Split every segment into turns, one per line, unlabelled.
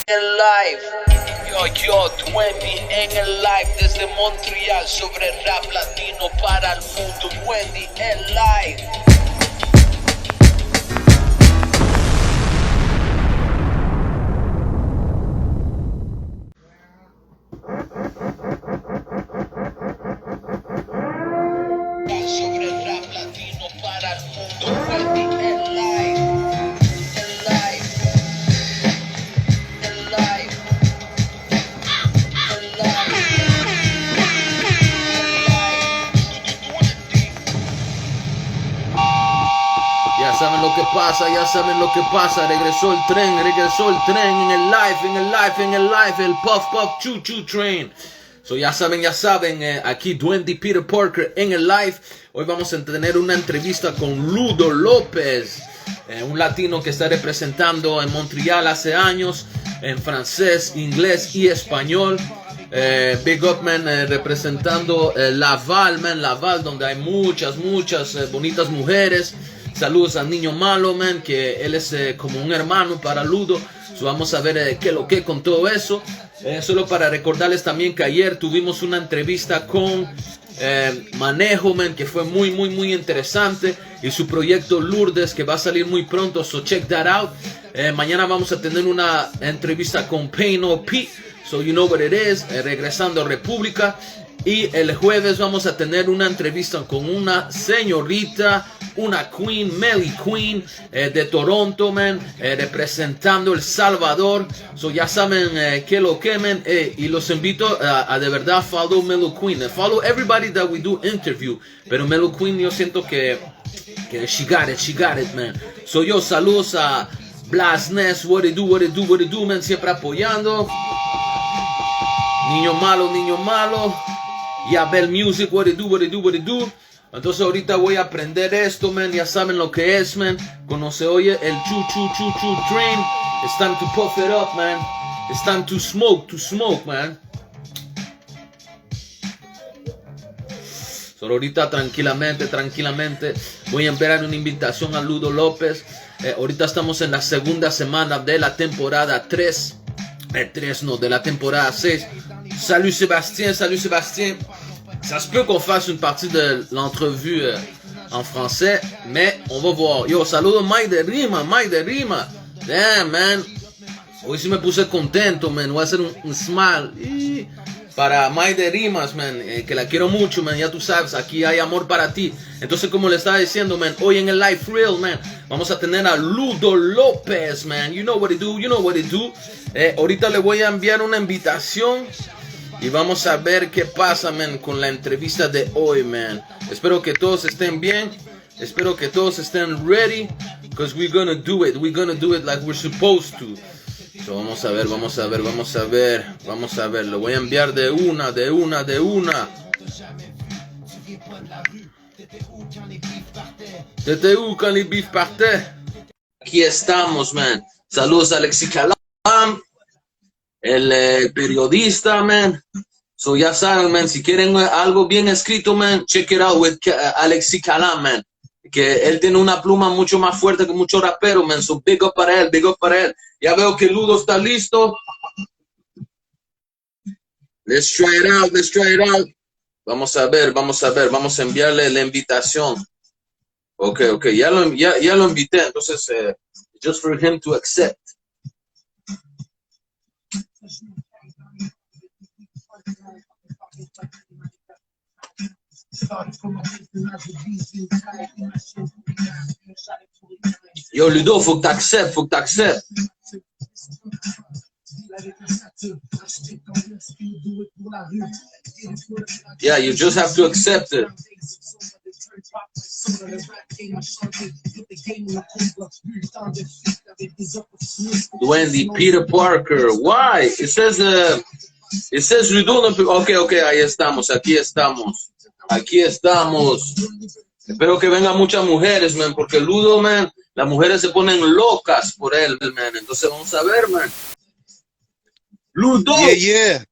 En live, yo, Wendy en el live desde Montreal sobre rap latino para el mundo. Wendy en live. Sobre rap latino para el mundo. Wendy en live.
Ya saben lo que pasa, ya saben lo que pasa. Regresó el tren en el live, el puff choo choo train. So ya saben, aquí Dwendy Peter Parker en el live. Hoy vamos a tener una entrevista con Ludo López, un latino que está representando en Montreal hace años, en francés, inglés y español. Big up, man, representando Laval, donde hay muchas bonitas mujeres. Saludos al Niño Malo, man, que él es como un hermano para Ludo. So, vamos a ver qué lo que con todo eso. Solo para recordarles también que ayer tuvimos una entrevista con Manejo, man, que fue muy interesante. Y su proyecto Lourdes, que va a salir muy pronto, so check that out. Mañana vamos a tener una entrevista con Pain O.P., so you know what it is, regresando a República. Y el jueves vamos a tener una entrevista con una señorita, una queen, Melly Queen, de Toronto, man, representando El Salvador. So ya saben que lo quemen, y los invito a de verdad follow Melly Queen. Follow everybody that we do interview. Pero Melly Queen yo siento que she got it, man. So yo saludos a Blasness, what it do, man, siempre apoyando. Niño malo. Y Abel Music, what it do. Entonces ahorita voy a aprender esto, man. Ya saben lo que es, man. Cuando se oye el choo train, it's time to puff it up, man. It's time to smoke, man. Solo ahorita tranquilamente voy a enviar una invitación a Ludo López. Ahorita estamos en la segunda semana de la temporada 3. De la temporada 6. Salut Sébastien. Ça se peut qu'on fasse une partie de l'entrevue en français, mais on va voir. Yo, saludo Mike de Rima. Damn, man. Hoy sí me puse contento, man. Voy a hacer un smile para Mike de Rimas, man, que la quiero mucho, man. Ya tú sabes, aquí hay amor para ti. Entonces, como le estaba diciendo, man, hoy en el Live Real, man, vamos a tener a Ludo López, man. You know what it do. Ahorita le voy a enviar una invitación y vamos a ver qué pasa, man, con la entrevista de hoy, man. Espero que todos estén bien. Espero que todos estén ready, because we're gonna do it. We're gonna do it like we're supposed to. So, vamos a ver. Lo voy a enviar de una. TTU quand les bifs partaient. Aquí estamos, man. Saludos a Alexis Calam, el periodista, man. So ya saben, man, si quieren algo bien escrito, man, check it out with Alexis Calam, man. Que él tiene una pluma mucho más fuerte que muchos raperos, man. So big up para él. Ya veo que Ludo está listo. Let's try it out. Vamos a ver. Vamos a enviarle la invitación. Ok. Ya lo invité. Entonces, just for him to accept. Yo, Ludo, faut que t'acceptes. Yeah, you just have to accept it. Dwendy Peter Parker. Why? It says Ludo. Okay, ahí estamos, aquí estamos. Espero que vengan muchas mujeres, man, porque Ludo, man, las mujeres se ponen locas por él, man. Entonces vamos a ver, man. Ludo.
Yeah.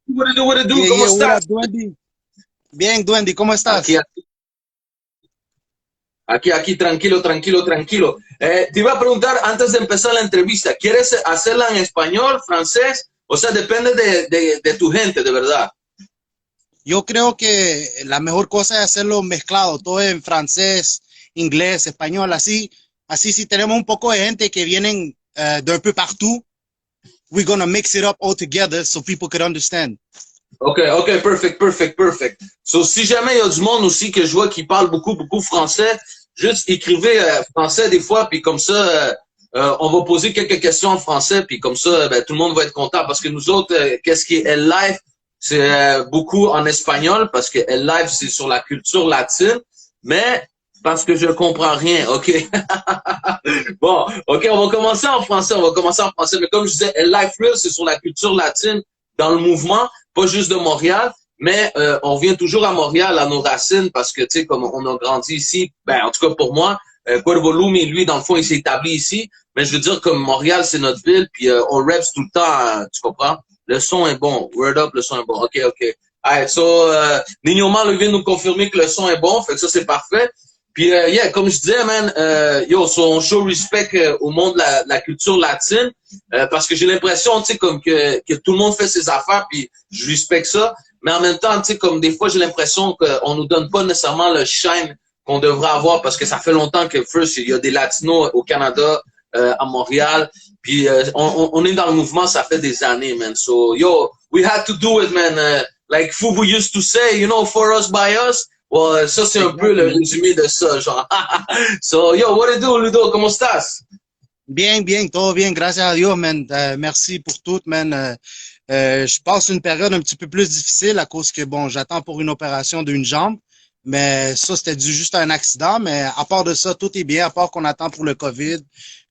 What it do? ¿Cómo estás?
Dwendy? Bien, Dwendy, ¿cómo estás?
Aquí. Aquí, tranquilo, tranquilo, tranquilo. Te iba a preguntar antes de empezar la entrevista, ¿quieres hacerla en español, francés? O sea, depende de tu gente, de verdad.
Yo creo que la mejor cosa es hacerlo mezclado, todo en francés, inglés, español, así si tenemos un poco de gente que vienen d'un peu partout, we're gonna mix it up all together so people could understand.
Ok, perfect. So, si jamais il y a du monde aussi que je vois qui parle beaucoup français, juste écrivez français des fois, puis comme ça, on va poser quelques questions en français, puis comme ça, ben, tout le monde va être content, parce que nous autres, qu'est-ce qui est L-Life, c'est beaucoup en espagnol, parce que L-Life, c'est sur la culture latine, mais parce que je comprends rien, ok? Bon, ok, on va commencer en français, mais comme je disais, L-Life Real, c'est sur la culture latine dans le mouvement, pas juste de Montréal, mais on vient toujours à Montréal, à nos racines, parce que, tu sais, comme on a grandi ici, ben, en tout cas pour moi, Cuervo Lumi, lui, dans le fond, il s'est établi ici, mais je veux dire, comme Montréal, c'est notre ville, puis on reps tout le temps, tu comprends? Le son est bon, word up, le son est bon, ok. Alright, so, Nino Mal vient nous confirmer que le son est bon, fait que ça, c'est parfait. Puis, yeah, comme je disais, man, on show respect au monde de la culture latine, parce que j'ai l'impression, tu sais, comme que tout le monde fait ses affaires, puis je respecte ça, mais en même temps, tu sais, comme des fois, j'ai l'impression qu'on nous donne pas nécessairement le shine qu'on devrait avoir, parce que ça fait longtemps que first, il y a des Latinos au Canada, à Montréal, puis on est dans le mouvement, ça fait des années, man. So, yo, we had to do it, man. Like Fubu used to say, you know, for us, by us. Well, ça, c'est un peu le résumé de ça, genre. So, yo, what do you do, Ludo? ¿Cómo estás?
Bien, todo bien, gracias a Dios, man. Merci pour tout, man. Je passe une période un petit peu plus difficile à cause que, bon, j'attends pour une opération d'une jambe, mais ça, c'était dû juste à un accident, mais à part de ça, tout est bien, à part qu'on attend pour le COVID,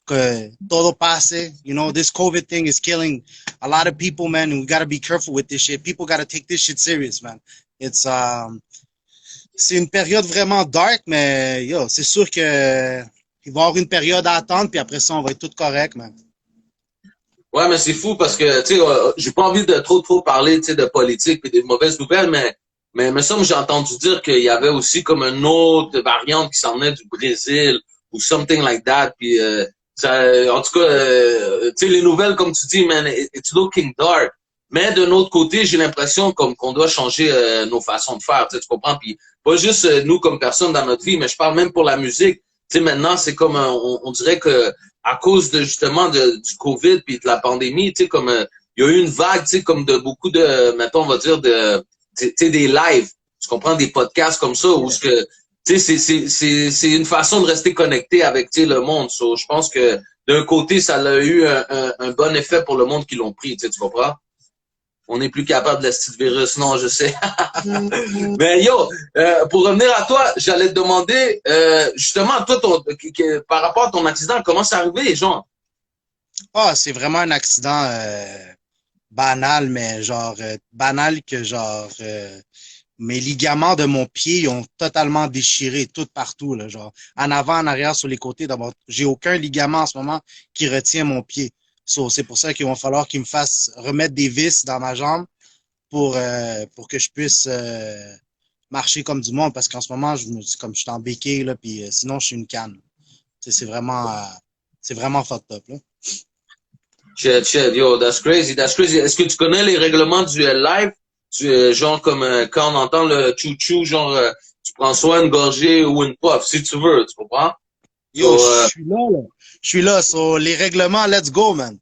que todo passe. You know, this COVID thing is killing a lot of people, man, and we gotta be careful with this shit. People gotta take this shit serious, man. It's, c'est une période vraiment dark, mais yo, c'est sûr que il va y avoir une période à attendre, puis après ça, on va être tout correct, man.
Ouais, mais c'est fou parce que, tu sais, j'ai pas envie de trop parler, tu sais, de politique et des mauvaises nouvelles, mais ça, j'ai entendu dire qu'il y avait aussi comme une autre variante qui s'en venait du Brésil ou something like that, puis ça, en tout cas, tu sais, les nouvelles, comme tu dis, man, it's looking dark. Mais d'un autre côté, j'ai l'impression comme qu'on doit changer nos façons de faire, tu comprends? Puis pas juste nous comme personnes dans notre vie, mais je parle même pour la musique. Tu sais, maintenant, c'est comme on dirait que à cause de justement du COVID puis de la pandémie, tu sais, comme il y a eu une vague, tu sais, comme de beaucoup de, mettons, on va dire tu sais, des lives. Tu comprends, des podcasts comme ça où ce que, tu sais, c'est une façon de rester connecté avec, tu sais, le monde. So, je pense que d'un côté, ça a eu un bon effet pour le monde qui l'ont pris, tu sais, tu comprends? On n'est plus capable de la petite virus, non, je sais. Mais yo, pour revenir à toi, j'allais te demander, justement, toi, par rapport à ton accident, comment c'est arrivé, genre?
Ah, c'est vraiment un accident banal, mais genre banal que genre mes ligaments de mon pied ont totalement déchiré tout partout, là, genre en avant, en arrière, sur les côtés. D'abord, j'ai aucun ligament en ce moment qui retient mon pied. So, c'est pour ça qu'il va falloir qu'il me fasse remettre des vis dans ma jambe pour que je puisse marcher comme du monde, parce qu'en ce moment, comme je suis en béquille, là, puis sinon, je suis une canne. C'est vraiment fucked up, là.
Shit, yo, that's crazy. Est-ce que tu connais les règlements du live? Genre comme quand on entend le chou-chou, genre tu prends soit une gorgée ou une puff, si tu veux, tu comprends?
Yo, je suis là, là. Je suis là, sur les règlements, let's go, man.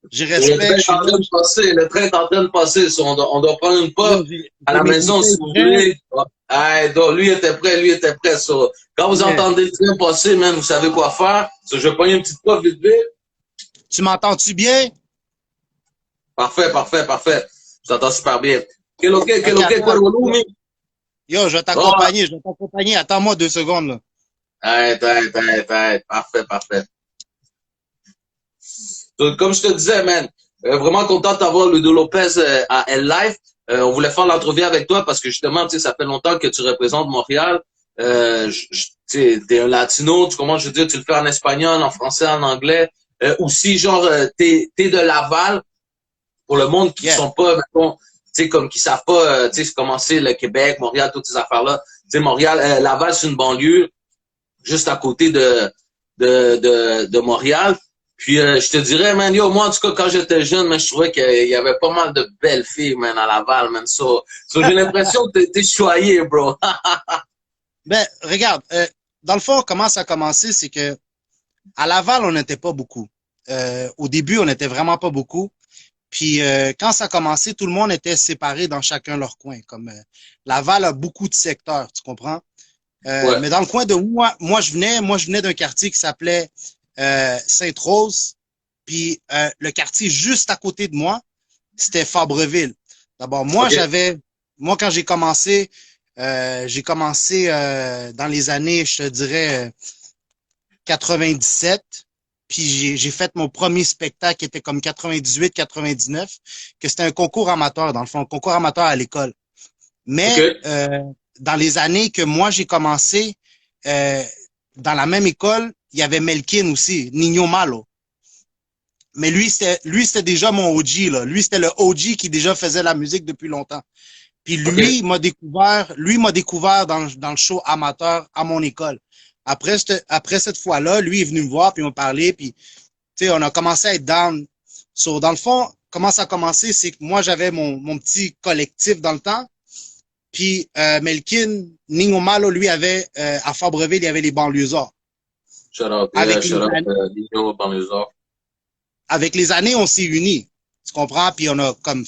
J'ai respect.
Le train est en train de passer. So, on doit prendre une puff à la maison, si vous voulez. Ah, donc, lui était prêt. So, quand vous entendez le train passer, man, vous savez quoi faire. So, je vais prendre une petite puff vite.
Tu m'entends-tu bien?
Parfait. Je t'entends super bien. Quel ok, Cuervo Lumi?
Yo, je vais t'accompagner. Attends-moi 2 secondes, là.
Arrête. Parfait. Donc, comme je te disais, man, vraiment content d'avoir Ludo Lopez à L-Life. On voulait faire l'entrevue avec toi parce que justement, tu sais, ça fait longtemps que tu représentes Montréal. Tu sais, t'es un latino, tu comment je veux dire, tu le fais en espagnol, en français, en anglais. Aussi, genre, t'es de Laval. Pour le monde qui sont pas, mettons, tu sais, comme qui savent pas, tu sais, comment c'est le Québec, Montréal, toutes ces affaires-là. Tu sais, Montréal, Laval, c'est une banlieue. juste à côté de Montréal. Puis je te dirais, man, yo, moi en tout cas quand j'étais jeune, man, je trouvais qu'il y avait pas mal de belles filles, man, à Laval, man. So j'ai l'impression que t'es choyé, bro.
Ben, regarde, dans le fond, comment ça a commencé, c'est que à Laval, on n'était pas beaucoup. Au début, on n'était vraiment pas beaucoup. Puis quand ça a commencé, tout le monde était séparé dans chacun leur coin. Comme Laval a beaucoup de secteurs, tu comprends?
Ouais.
Mais dans le coin de où moi je venais d'un quartier qui s'appelait Sainte-Rose. Puis le quartier juste à côté de moi, c'était Fabreville. D'abord,
Okay.
moi quand j'ai commencé dans les années, je te dirais 97. Puis j'ai fait mon premier spectacle qui était comme 98, 99, que c'était un concours amateur, dans le fond, un concours amateur à l'école. Mais
Okay.
dans les années que moi j'ai commencé, euh, dans la même école, il y avait Melkin aussi, Nino Malo. Mais lui, c'était déjà mon OG, là. Lui, c'était le OG qui déjà faisait la musique depuis longtemps. Puis
Okay.
lui m'a découvert dans le show amateur à mon école. Après cette fois-là, lui est venu me voir, puis il m'a parlé, puis tu sais, on a commencé à être down. So, dans le fond, comment ça a commencé, c'est que moi, j'avais mon petit collectif dans le temps, puis Melkin, Ningo Malo, lui, avait, à Fabreville, il y avait les banlieusards.
Shout out, yeah,
Avec les,
shout out,
an-
Nino Banlieusard.
avec les années, on s'est unis. Tu comprends? Puis on a comme on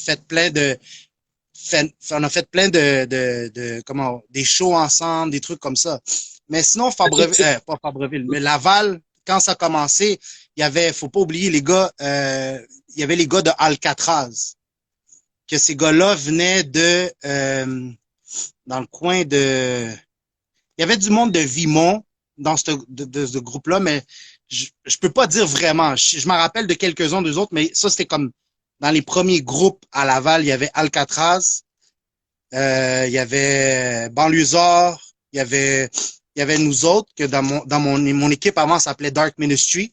a fait plein des shows ensemble, des trucs comme ça. Mais sinon, pas Fabreville, mais Laval, quand ça a commencé, faut pas oublier les gars, il y avait les gars de Alcatraz, que ces gars-là venaient dans le coin il y avait du monde de Vimont dans ce groupe-là, mais je peux pas dire vraiment. Je me rappelle de quelques-uns d'eux autres, mais ça, c'était comme dans les premiers groupes à Laval, il y avait Alcatraz, il y avait Banlieusard, il y avait nous autres, que mon équipe avant s'appelait Dark Ministry.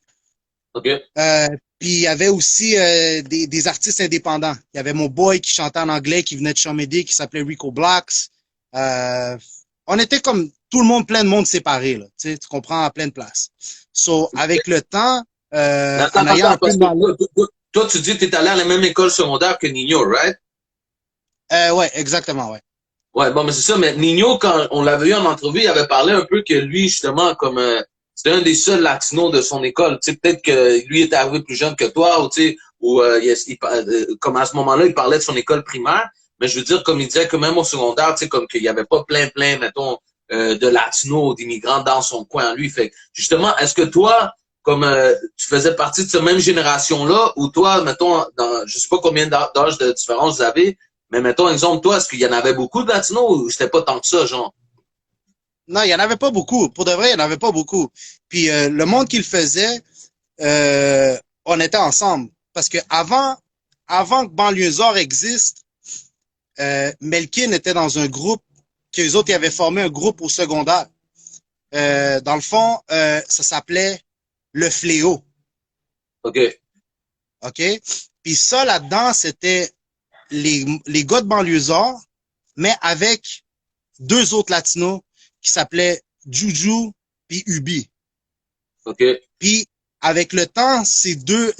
Okay.
Euh, Puis il y avait aussi des artistes indépendants. Il y avait mon boy qui chantait en anglais, qui venait de Chamédé, qui s'appelait Rico Blacks. Euh, on était comme tout le monde, plein de monde séparé, là. Tu comprends, à plein de places. So, avec le temps,
Mais
en ayant
attends,
un peu
parce
de
que
knowledge,
toi, tu dis que tu es allé à la même école secondaire que Nino, right?
ouais, exactement, ouais.
Ouais, bon, mais c'est ça, mais Nino, quand on l'avait eu en entrevue, il avait parlé un peu que lui, justement, comme c'était un des seuls latinos de son école. Tu sais, peut-être que lui est arrivé plus jeune que toi, ou tu sais, ou comme à ce moment-là, il parlait de son école primaire. Mais je veux dire, comme il disait que même au secondaire, tu sais, comme qu'il y avait pas plein, mettons, de latinos, d'immigrants dans son coin, lui. Fait que, justement, est-ce que toi, comme tu faisais partie de cette même génération-là, ou toi, mettons, je sais pas combien d'âge de différence vous avez, mais mettons, exemple, toi, est-ce qu'il y en avait beaucoup de latinos ou c'était pas tant que ça, genre?
Non, il y en avait pas beaucoup. Pour de vrai, il y en avait pas beaucoup. Puis le monde qui le faisait, on était ensemble. Parce que avant que Banlieusard existe, Melkin était dans un groupe, qu'eux autres, ils avaient formé un groupe au secondaire. Dans le fond, ça s'appelait Le Fléau.
OK.
OK? Puis ça, là-dedans, c'était les gars de Banlieusard, mais avec deux autres latinos qui s'appelaient Juju puis Ubi.
OK.
Puis avec le temps, ces deux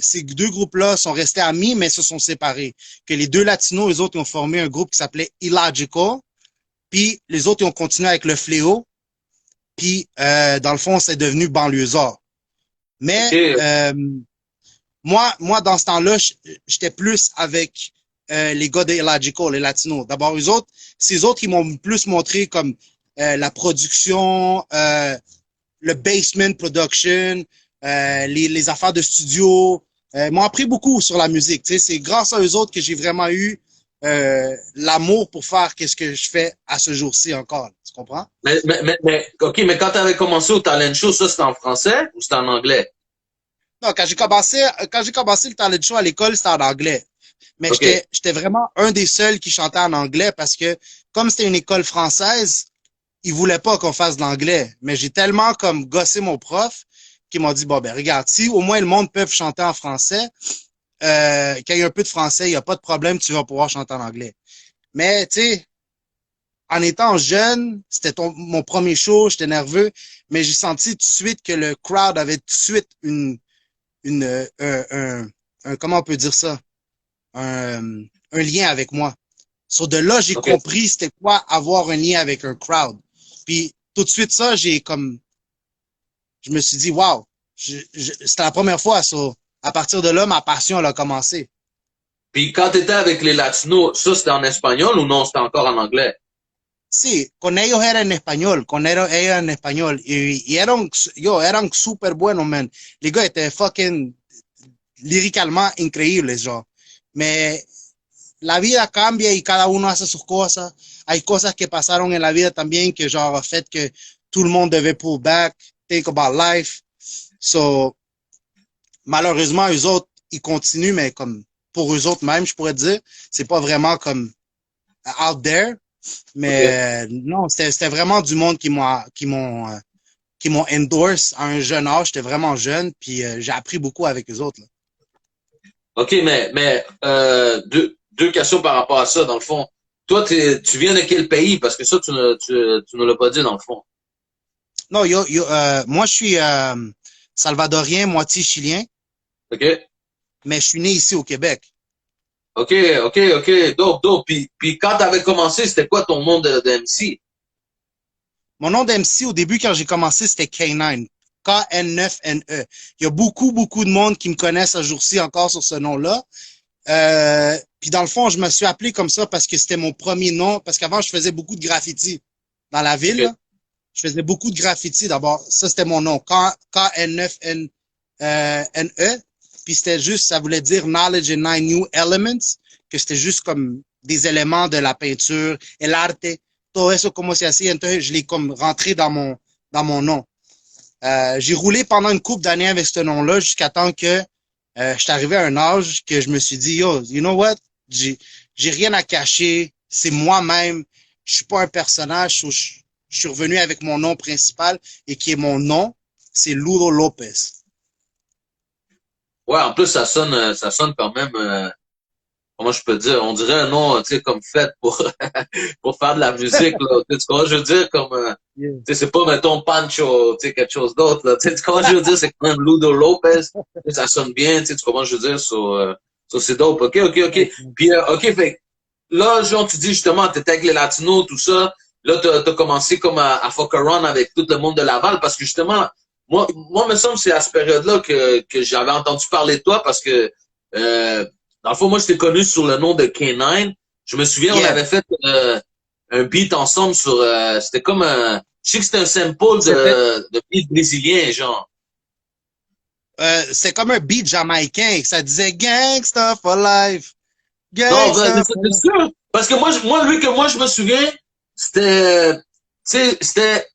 groupes-là sont restés amis, mais se sont séparés. Que les deux latinos, les autres, ils ont formé un groupe qui s'appelait Illogical. Puis les autres, ils ont continué avec le Fléau. Puis dans le fond, c'est devenu Banlieusard. Mais
OK.
moi, dans ce temps-là, j'étais plus avec les gars de Illogical, les latinos. D'abord, ces autres, ils m'ont plus montré comme la production, le basement production, les affaires de studio. M'ont appris beaucoup sur la musique. Tu sais, c'est grâce à eux autres que j'ai vraiment eu l'amour pour faire qu'est-ce que je fais à ce jour-ci encore. Tu comprends?
OK, mais quand tu avais commencé au talent show, ça, c'était en français ou c'était en anglais?
Non, quand j'ai commencé le talent show à l'école, c'était en anglais. Mais
OK.
j'étais vraiment un des seuls qui chantait en anglais parce que comme c'était une école française, ils voulaient pas qu'on fasse de l'anglais. Mais j'ai tellement comme gossé mon prof qui m'a dit, bon, ben, regarde, si au moins le monde peut chanter en français, qu'il y ait un peu de français, il n'y a pas de problème, tu vas pouvoir chanter en anglais. Mais, tu sais, en étant jeune, c'était mon premier show, j'étais nerveux, mais j'ai senti tout de suite que le crowd avait tout de suite comment on peut dire ça? Un lien avec moi. Sur de là, j'ai
Ok.
compris c'était quoi avoir un lien avec un crowd. Puis tout de suite ça, je me suis dit, wow, c'était la première fois. So, à partir de là, ma passion elle a commencé.
Puis quand t'étais avec les Latinos, ça c'était en espagnol ou non, c'était encore en anglais?
Sí, con ellos era en español, con ellos era en español. Y eran súper buenos, man. Les gars étaient fucking lyricalement increíbles, genre. Mais la vida cambia y cada uno hace sus cosas. Hay cosas que pasaron en la vida también que genre fait que tout le monde devait pull back, think about life. So, malheureusement, eux autres, ils continuent, mais comme pour eux autres même, je pourrais dire, c'est pas vraiment comme out there.
Ok.
Mais non, c'était vraiment du monde qui m'ont endorse à un jeune âge. J'étais vraiment jeune, puis j'ai appris beaucoup avec eux autres, là.
Ok, mais deux questions par rapport à ça, dans le fond. Toi, tu viens de quel pays? Parce que ça, tu ne l'as pas dit, dans le fond.
Non, moi, je suis salvadorien, moitié chilien,
OK?
mais je suis né ici au Québec.
OK, OK, OK. Dope. Puis quand t'avais commencé, c'était quoi ton nom de MC?
Mon nom d'MC, au début, quand j'ai commencé, c'était K9. K-N-9-N-E. Il y a beaucoup de monde qui me connaissent à jour-ci encore sur ce nom-là. Puis dans le fond, je me suis appelé comme ça parce que c'était mon premier nom, parce qu'avant, je faisais beaucoup de graffiti dans la ville,
OK.
là. Je faisais beaucoup de graffiti d'abord. Ça, c'était mon nom. K-N-9-N-E. Puis c'était juste, ça voulait dire Knowledge and Nine New Elements, que c'était juste comme des éléments de la peinture, el arte, todo eso como se hacía. Entonces, je l'ai comme rentré dans mon nom. J'ai roulé pendant une couple d'années avec ce nom-là jusqu'à temps que je suis arrivé à un âge que je me suis dit, yo, you know what? J'ai rien à cacher. C'est moi-même. Je suis pas un personnage. Je suis revenu avec mon nom principal et qui est mon nom. C'est Ludo Lopez.
Ouais, en plus, ça sonne quand même, comment je peux dire, on dirait un nom, tu sais, comme fait pour, pour faire de la musique, là. Tu sais, comment je veux dire, comme,
Yeah.
tu sais, c'est pas, mettons, Pancho, tu sais, quelque chose d'autre, là. Tu sais, comment je veux dire, c'est quand même Ludo Lopez. Tu sais, ça sonne bien, tu sais, tu comprends, je veux dire, c'est dope. OK. Puis, OK, fait, là, genre, tu dis justement, t'étais avec les Latinos, tout ça. Là, t'as commencé comme à fuck around avec tout le monde de Laval parce que justement, me semble que c'est à cette période-là que j'avais entendu parler de toi parce que, dans le fond, moi, je t'ai connu sur le nom de K9. Je me souviens, on
Yeah.
avait fait un beat ensemble sur, c'était comme un, je sais que c'était un sample
C'était
de beat brésilien, genre.
c'est comme un beat jamaïcain. Ça disait Gangsta for life.
Non, ben,
Gangsta for
c'est
life.
sûr. Parce que lui que moi, je me souviens, c'était, tu sais,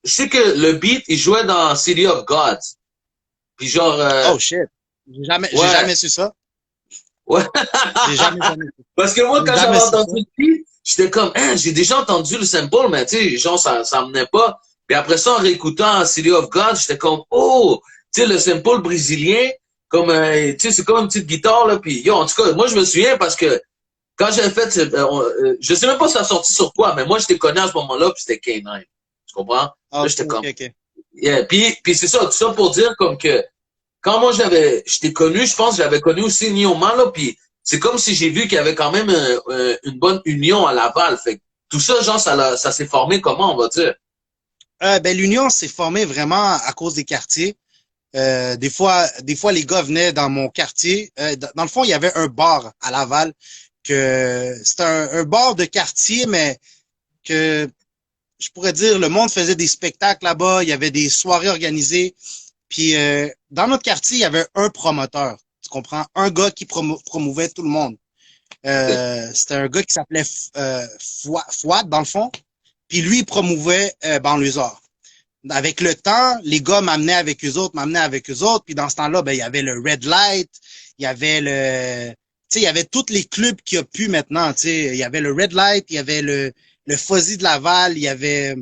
je sais que le beat, il jouait dans City of Gods. Puis genre,
Oh shit. J'ai
ouais,
jamais su ça.
ouais.
Jamais su.
Parce que moi,
J'ai
quand
jamais
j'avais
su ça.
entendu le beat, j'étais comme, hein, j'ai déjà entendu le sample, mais tu sais, genre, ça menait pas. Puis après ça, en réécoutant City of Gods, j'étais comme, oh, tu sais, le sample brésilien, comme, tu sais, c'est comme une petite guitare, là. Puis, yo, en tout cas, moi, je me souviens parce que quand j'avais fait, je sais même pas si ça a sorti sur quoi, mais moi, j'étais connu à ce moment-là, puis c'était K9. Tu comprends? Là,
Ok,
j'étais comme,
ok.
yeah. Puis c'est ça, tout ça pour dire comme que quand moi j'étais connu, je pense que j'avais connu aussi Nioma, là, puis c'est comme si j'ai vu qu'il y avait quand même une bonne union à Laval. Fait que tout ça, genre, ça s'est formé comment, on va dire?
Ben, l'union s'est formée vraiment à cause des quartiers. Des fois, les gars venaient dans mon quartier. Dans le fond, il y avait un bar à Laval que c'était un bar de quartier, mais que je pourrais dire le monde faisait des spectacles là-bas. Il y avait des soirées organisées. Puis dans notre quartier, il y avait un promoteur. Tu comprends? Un gars qui promouvait tout le monde.
OK.
C'était un gars qui s'appelait Fouad, dans le fond. Puis lui, il promouvait Banlieusard. Avec le temps, les gars m'amenaient avec eux autres. Puis dans ce temps-là, ben, il y avait le Red Light, il y avait tu sais, il y avait tous les clubs qu'il y a pu maintenant, tu sais. Il y avait le Red Light, il y avait le Fuzzy de Laval, il y avait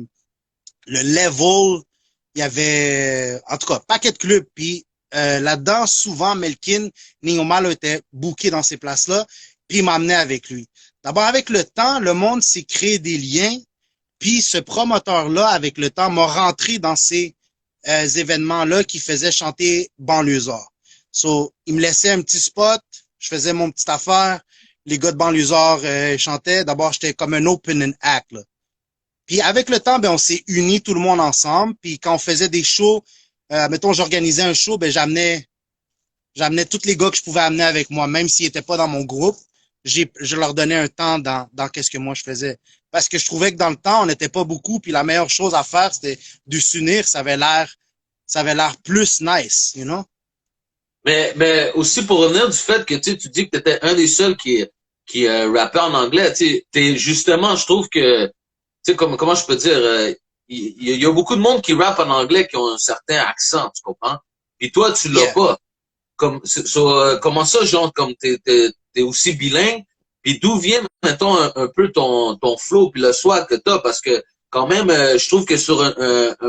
le Level, il y avait, en tout cas, paquet de clubs. Puis là-dedans, souvent, Melkin, Ningoma était booké dans ces places-là, puis il m'amenait avec lui. D'abord, avec le temps, le monde s'est créé des liens. Puis ce promoteur-là, avec le temps, m'a rentré dans ces événements-là qui faisaient chanter Banlieusard. So, il me laissait un petit spot, je faisais mon petite affaire, les gars de Banlieusard chantaient. D'abord, j'étais comme un opening act, là. Puis avec le temps, ben on s'est unis tout le monde ensemble. Puis quand on faisait des shows, mettons, j'organisais un show, ben j'amenais tous les gars que je pouvais amener avec moi, même s'ils étaient pas dans mon groupe. Je leur donnais un temps dans qu'est-ce que moi je faisais. Parce que je trouvais que dans le temps, on n'était pas beaucoup, puis la meilleure chose à faire, c'était de s'unir. Ça avait l'air plus nice, you know?
Mais aussi pour revenir du fait que tu dis que tu étais un des seuls qui rappait en anglais, tu sais, t'es justement, je trouve que, tu sais, comment je peux dire, il y a beaucoup de monde qui rappe en anglais qui ont un certain accent, tu comprends? Puis toi, tu l'as
Yeah.
pas. Comment ça, genre, comme t'es aussi bilingue, puis d'où vient, mettons, un peu ton flow puis le swag que t'as, parce que quand même, je trouve que sur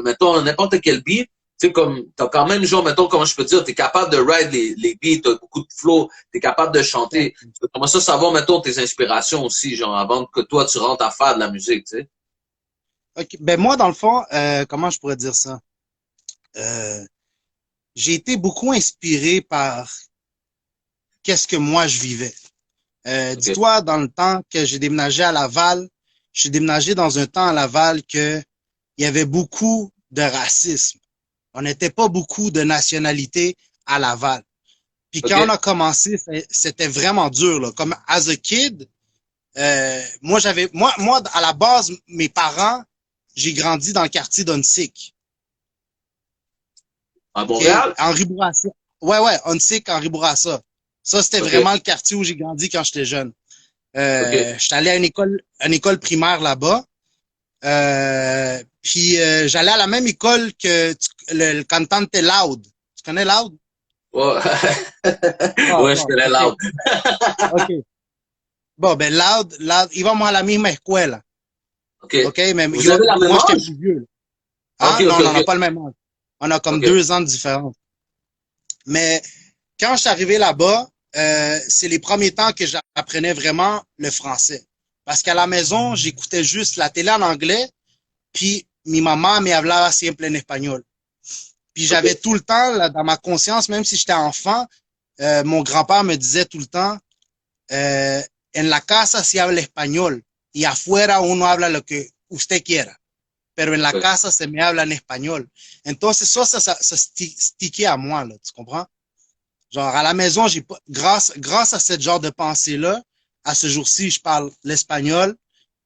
mettons, n'importe quel beat, tu sais, comme, t'as quand même, genre, mettons, comment je peux dire, t'es capable de ride les beats, t'as beaucoup de flow, t'es capable de chanter. Comment ça savoir, mettons, tes inspirations aussi, genre, avant que toi, tu rentres à faire de la musique, tu sais?
Ok. Ben moi, dans le fond, comment je pourrais dire ça? Euh, j'ai été beaucoup inspiré par qu'est-ce que moi je vivais.
OK.
Dis-toi, dans le temps que j'ai déménagé à Laval, j'ai déménagé dans un temps à Laval que il y avait beaucoup de racisme. On n'était pas beaucoup de nationalités à Laval. Puis quand on
OK.
a commencé, c'était vraiment dur, là. Comme as a kid, moi, à la base, mes parents, j'ai grandi dans le quartier d'Onsic.
À
OK?
Montréal?
Henri Bourassa. Ouais, Onsic, Henri Bourassa. Ça, c'était
OK.
vraiment le quartier où j'ai grandi quand j'étais jeune.
OK.
J'étais allé à une école primaire là-bas. Puis j'allais à la même école que le cantante Loud. Tu connais Loud?
Ouais,
Ah,
ouais, je
bon,
connais
OK.
l'autre.
OK. Bon, ben Loud, íbamos a la misma escuela.
OK.
OK? Mais
Vous avez la même
moi, j'étais
âge?
plus vieux, là.
OK,
Hein? Non,
OK,
on n'a
OK.
pas le même âge. On a comme
OK.
2 ans de différence. Mais quand je suis arrivé là-bas, c'est les premiers temps que j'apprenais vraiment le français. Parce qu'à la maison, j'écoutais juste la télé en anglais, puis mi mamá me hablaba siempre en espagnol. Puis j'avais
OK.
tout le temps, là, dans ma conscience, même si j'étais enfant, mon grand-père me disait tout le temps, en la casa se habla español y afuera uno habla lo que usted quiera, pero en la
OK.
casa se me habla en espagnol. Entonces ça stickait à moi, là, tu comprends? Genre, à la maison, j'ai pas, grâce à ce genre de pensée-là, à ce jour-ci, je parle l'espagnol.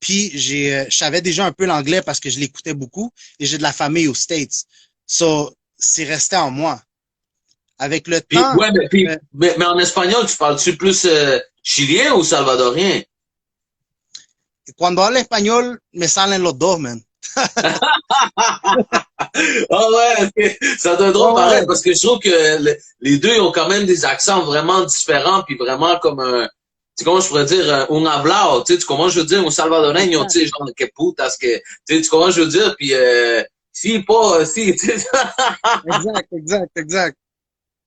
Puis je savais déjà un peu l'anglais parce que je l'écoutais beaucoup et j'ai de la famille aux States. So, c'est resté en moi. Avec le
Puis,
temps,
ouais,
euh,
mais en espagnol, tu parles-tu plus chilien ou salvadorien?
cuando hablo español, me salen los dos, man.
Ah ouais, ok. Ça doit être drôle
Ouais,
pareil,
ouais,
parce que je trouve que les deux ils ont quand même des accents vraiment différents, puis vraiment comme un, tu sais comment je pourrais dire, un hablao, tu sais, tu comprends je veux dire, un salvadoreño, tu
exact,
sais, genre, que putas, que, tu comprends je veux dire, puis si, pas, si, tu sais,
exact.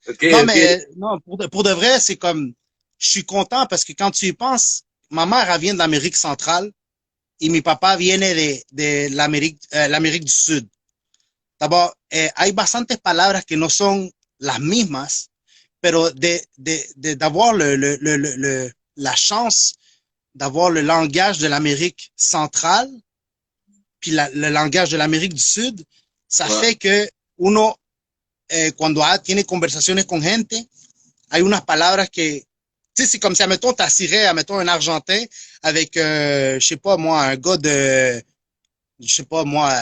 ok,
Non,
ok,
mais non, pour de vrai, c'est comme, je suis content parce que quand tu y penses, ma mère, elle vient de l'Amérique centrale et mi papá viene de l'Amérique du Sud. D'abord, hay bastantes palabras que no son las mismas, pero d'avoir la chance d'avoir le langage de l'Amérique centrale, puis le langage de l'Amérique du Sud, ça
ouais,
fait que uno, cuando tiene conversaciones con gente, hay unas palabras que, tu sais, c'est comme si, admettons, t'assirais, admettons, un Argentin avec, je sais pas moi, un gars de, je sais pas moi,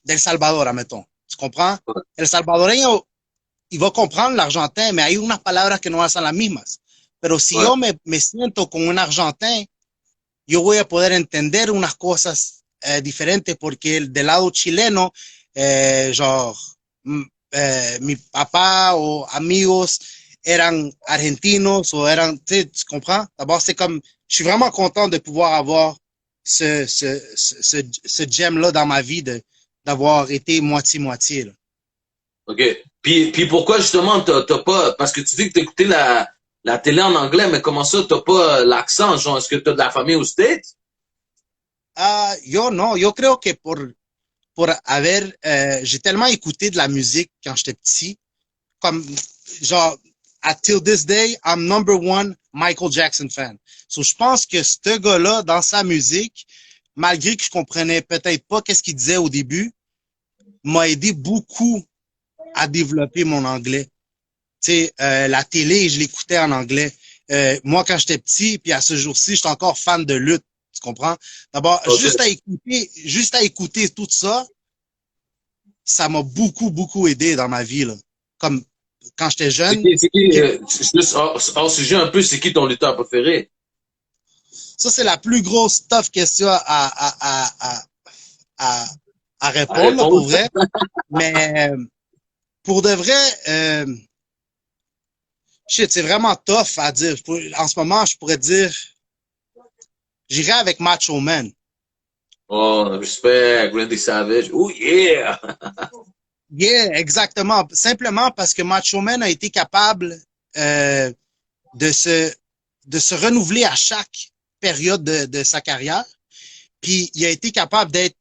d'El Salvador, admettons. Tu comprends?
ouais,
El salvadoreño, il va comprendre l'argentin, mais hay unas palabras que no son las mismas. Pero si
ouais,
yo me siento con un argentin, yo voy a poder entender unas cosas diferentes porque del lado chileno, genre, mi papá o amigos eran argentinos o eran, tu comprends? D'abord, c'est comme, je suis vraiment content de pouvoir avoir ce gem-là dans ma vie, d'avoir été moitié-moitié, là.
ok. Puis pourquoi justement t'as pas, parce que tu dis que t'écoutais la télé en anglais, mais comment ça t'as pas l'accent, genre, est-ce que t'as de la famille aux States?
Yo creo que por haber, j'ai tellement écouté de la musique quand j'étais petit, comme, genre, till this day, I'm number one Michael Jackson fan. So, je pense que ce gars-là, dans sa musique, malgré que je comprenais peut-être pas qu'est-ce qu'il disait au début, m'a aidé beaucoup à développer mon anglais. Tu sais, la télé, je l'écoutais en anglais. Moi, quand j'étais petit, puis à ce jour-ci, j'étais encore fan de lutte. Tu comprends? D'abord,
Ok.
juste à écouter tout ça, ça m'a beaucoup aidé dans ma vie, là. Comme quand j'étais jeune.
C'est qui, juste hors sujet un peu, c'est qui ton lutteur préféré?
Ça, c'est la plus grosse tough question à, à
À
répondre, là,
répondre.
pour vrai. Mais pour de vrai, shit, c'est vraiment tough à dire. En ce moment, je pourrais dire, j'irais avec Macho Man.
Oh, respect, Randy Savage. Oh yeah!
Yeah, exactement. Simplement parce que Macho Man a été capable euh, de se de se renouveler à chaque période de sa carrière. Puis il a été capable d'être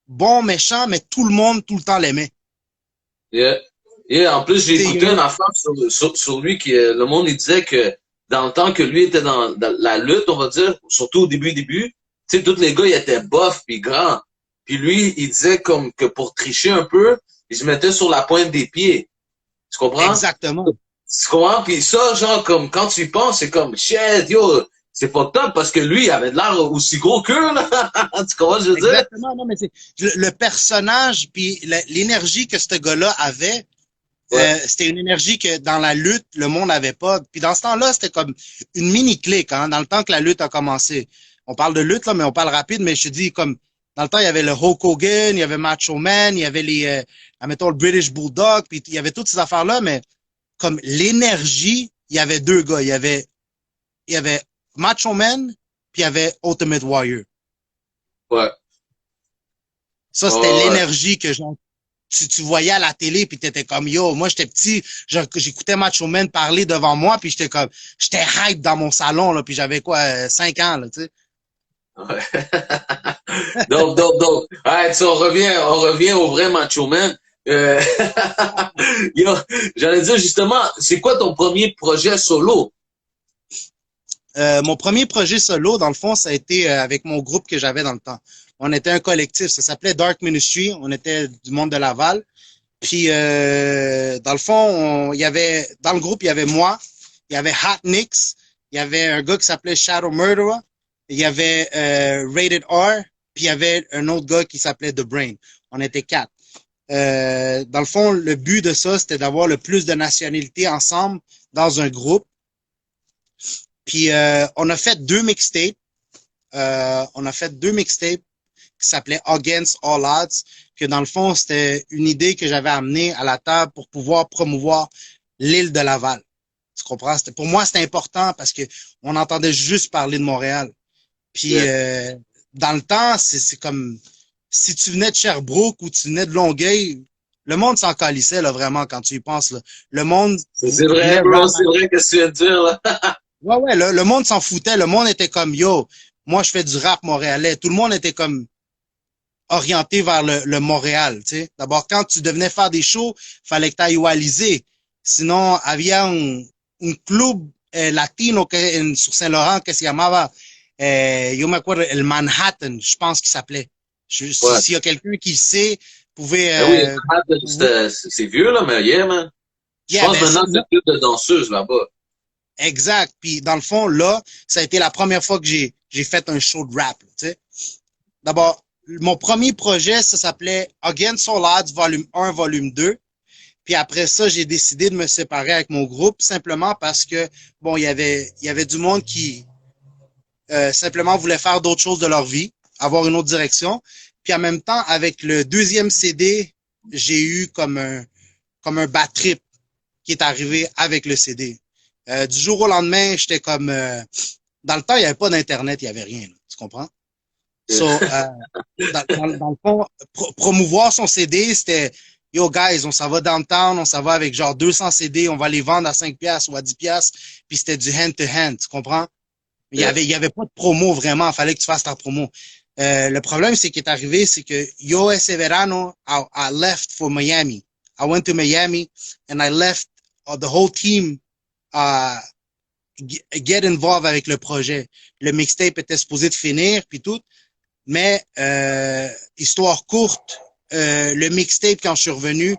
bon, méchant, mais tout le monde, tout le temps l'aimait.
Yeah. Yeah. En plus, j'ai écouté
C'est
une affaire sur lui qui, le monde, il disait que dans le temps que lui était dans la lutte, on va dire, surtout au début, tu sais, tous les gars, ils étaient buff puis grands. Puis lui, il disait comme que pour tricher un peu, il se mettait sur la pointe des pieds. Tu comprends?
exactement.
Tu comprends? Puis ça, genre, comme, quand tu y penses, c'est comme, shit, yo, c'est pas top parce que lui, il avait de l'air aussi gros qu'eux, là. Tu comprends ce que je veux dire?
Exactement. Non, mais c'est le personnage puis l'énergie que ce gars-là avait,
Ouais.
c'était une énergie que dans la lutte, le monde n'avait pas. Puis dans ce temps-là, c'était comme une mini-clique, hein, dans le temps que la lutte a commencé. On parle de lutte, là, mais on parle rapide, mais je te dis, comme, dans le temps, il y avait le Hulk Hogan, il y avait Macho Man, il y avait admettons, le British Bulldog, puis il y avait toutes ces affaires-là, mais comme l'énergie, il y avait deux gars. Il y avait Macho Man, puis il y avait Ultimate Warrior.
Ouais.
Ça, c'était
Ouais, ouais.
l'énergie que genre, tu voyais à la télé, puis t'étais comme, yo, moi, j'étais petit, j'écoutais Macho Man parler devant moi, puis j'étais hype dans mon salon, là, puis j'avais quoi, 5 ans, là, tu sais.
Ouais. Donc, alright, so on revient au vrai Macho Man. Euh, yo, j'allais dire justement, c'est quoi ton premier projet solo?
Mon premier projet solo, dans le fond, ça a été avec mon groupe que j'avais dans le temps. On était un collectif, ça s'appelait Dark Ministry, on était du monde de Laval. Puis, dans le fond, il y avait, dans le groupe, il y avait moi, il y avait Hot Nix, il y avait un gars qui s'appelait Shadow Murderer, il y avait Rated R, puis il y avait un autre gars qui s'appelait The Brain. On était quatre. Dans le fond, le but de ça, c'était d'avoir le plus de nationalités ensemble dans un groupe. Puis, on a fait deux mixtapes. On a fait deux mixtapes qui s'appelait Against All Odds, que dans le fond, c'était une idée que j'avais amenée à la table pour pouvoir promouvoir l'île de Laval. Tu comprends? Pour moi, c'était important parce que on entendait juste parler de Montréal. Puis
Yeah.
dans le temps, c'est comme si tu venais de Sherbrooke ou tu venais de Longueuil, le monde s'en calissait là, vraiment quand tu y penses. Là. Le monde
C'est
voulait
vrai, bro,
rap.
c'est vrai que tu viens de dire, là.
Ouais, le monde s'en foutait. Le monde était comme yo, moi je fais du rap montréalais. Tout le monde était comme orienté vers le Montréal. Tu sais. D'abord, quand tu devenais faire des shows, fallait que tu ailles au Alizé. Sinon, había un club latino sur Saint-Laurent que se llamaba, yo me acuerdo, el Manhattan, je pense qu'il s'appelait.
Ouais.
S'il y a quelqu'un qui le sait, pouvez...
Ben oui, c'est vieux, là, mais yeah, man. Je
yeah,
pense
ben,
maintenant que c'est plus de danseuses là-bas.
exact. Puis dans le fond, là, ça a été la première fois que j'ai fait un show de rap. Tu sais. D'abord, mon premier projet, ça s'appelait Against All Odds, volume 1, volume 2. Puis après ça, j'ai décidé de me séparer avec mon groupe simplement parce que, bon, il y avait du monde qui simplement voulait faire d'autres choses de leur vie, avoir une autre direction. Puis en même temps, avec le deuxième CD, j'ai eu comme un bad trip qui est arrivé avec le CD. Du jour au lendemain, j'étais comme... dans le temps, il n'y avait pas d'Internet, il n'y avait rien. Là, tu comprends? So, dans le fond, promouvoir son CD, c'était yo guys, on s'en va downtown, on s'en va avec genre 200 CD, on va les vendre à 5 piastres ou à 10 piastres, puis c'était du hand to hand, tu comprends?
Yeah.
Il y avait pas de promo vraiment, il fallait que tu fasses ta promo. Le problème, c'est qu'il est arrivé, c'est que yo ese verano, I left for Miami. I went to Miami and I left the whole team uh, get involved avec le projet. Le mixtape était supposé de finir, puis tout. Mais, histoire courte, le mixtape, quand je suis revenu,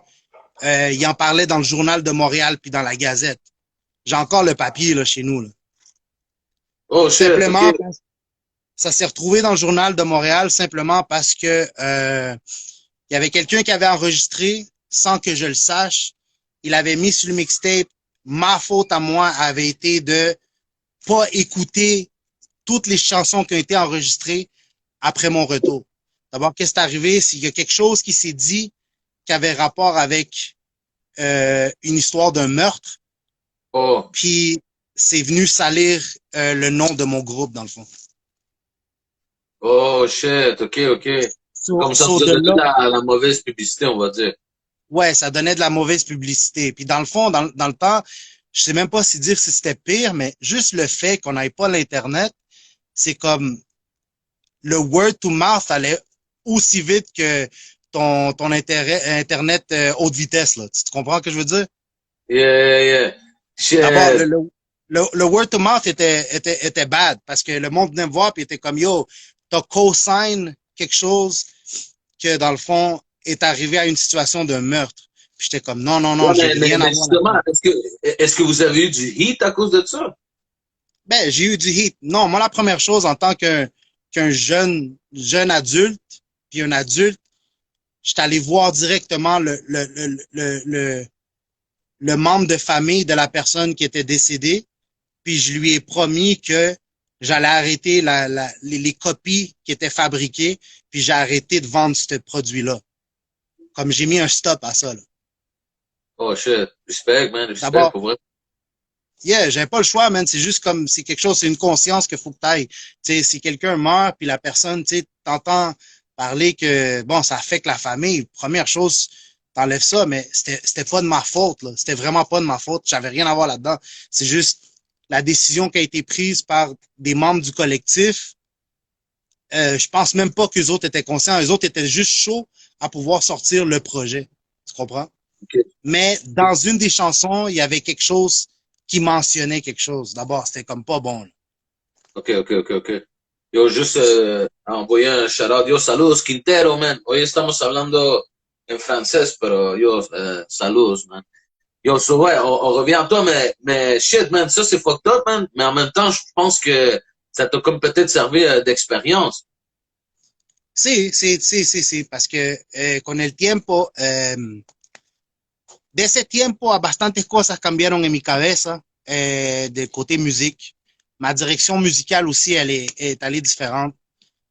il en parlait dans le journal de Montréal puis dans la Gazette. J'ai encore le papier là chez nous. Là.
Oh shit,
Simplement,
ok.
ça s'est retrouvé dans le journal de Montréal simplement parce que il y avait quelqu'un qui avait enregistré sans que je le sache. Il avait mis sur le mixtape. Ma faute à moi avait été de pas écouter toutes les chansons qui ont été enregistrées après mon retour. D'abord, qu'est-ce qui est arrivé? C'est qu'il y a quelque chose qui s'est dit qui avait rapport avec une histoire d'un meurtre.
Oh,
Puis c'est venu salir le nom de mon groupe, dans le fond.
oh shit, ok, ok. Comme ça
So
vous a
de
donné
là,
la mauvaise publicité, on va dire.
ouais, ça donnait de la mauvaise publicité. Puis dans le fond, dans le temps, je sais même pas si dire si c'était pire, mais juste le fait qu'on n'avait pas l'Internet, c'est comme le word to mouth allait aussi vite que ton Internet haute vitesse, là. Tu comprends ce que je veux dire?
Yeah, yeah.
D'abord,
Shit.
le word to mouth était bad parce que le monde venait me voir puis était comme yo, t'as co-sign quelque chose que dans le fond est arrivé à une situation de meurtre. Puis j'étais comme non, non, non,
Ouais,
j'ai rien à
mais
voir
justement,
là-dedans.
est-ce que vous avez eu du hit à cause de ça?
Ben, j'ai eu du hit. Non, moi, la première chose en tant qu'un jeune adulte, puis un adulte, j'étais allé voir directement le membre de famille de la personne qui était décédée, puis je lui ai promis que j'allais arrêter les copies qui étaient fabriquées, puis j'ai arrêté de vendre ce produit-là. Comme j'ai mis un stop à ça, là.
Oh shit. Respect, man, respect,
D'abord,
pour vrai.
yeah, j'avais pas le choix, man. C'est juste comme, c'est quelque chose, c'est une conscience qu'il faut que t'ailles. Tu sais, si quelqu'un meurt, puis la personne, tu sais, t'entends parler que, bon, ça affecte la famille, première chose, t'enlèves ça, mais c'était pas de ma faute, là. C'était vraiment pas de ma faute. J'avais rien à voir là-dedans. C'est juste la décision qui a été prise par des membres du collectif. Je pense même pas qu'eux autres étaient conscients. Eux autres étaient juste chauds à pouvoir sortir le projet. Tu comprends?
Ok,
Mais dans une des chansons, il y avait quelque chose qui mentionnait quelque chose. D'abord, c'était comme pas bon. Là.
ok, ok, ok, ok. Yo, juste envoyer un shout-out. Yo, saludos, Quintero, man. Hoy estamos hablando en francés, pero yo, saludos, man. Yo, so, ouais, on revient à toi, mais shit, man, ça c'est fucked up, man. Mais en même temps, je pense que ça t'a comme peut-être servi d'expérience.
Sí, parce que con el tiempo, de ese tiempo, bastantes cosas cambiaron en mi cabeza del côté musique. Ma direction musicale aussi, est allée différente.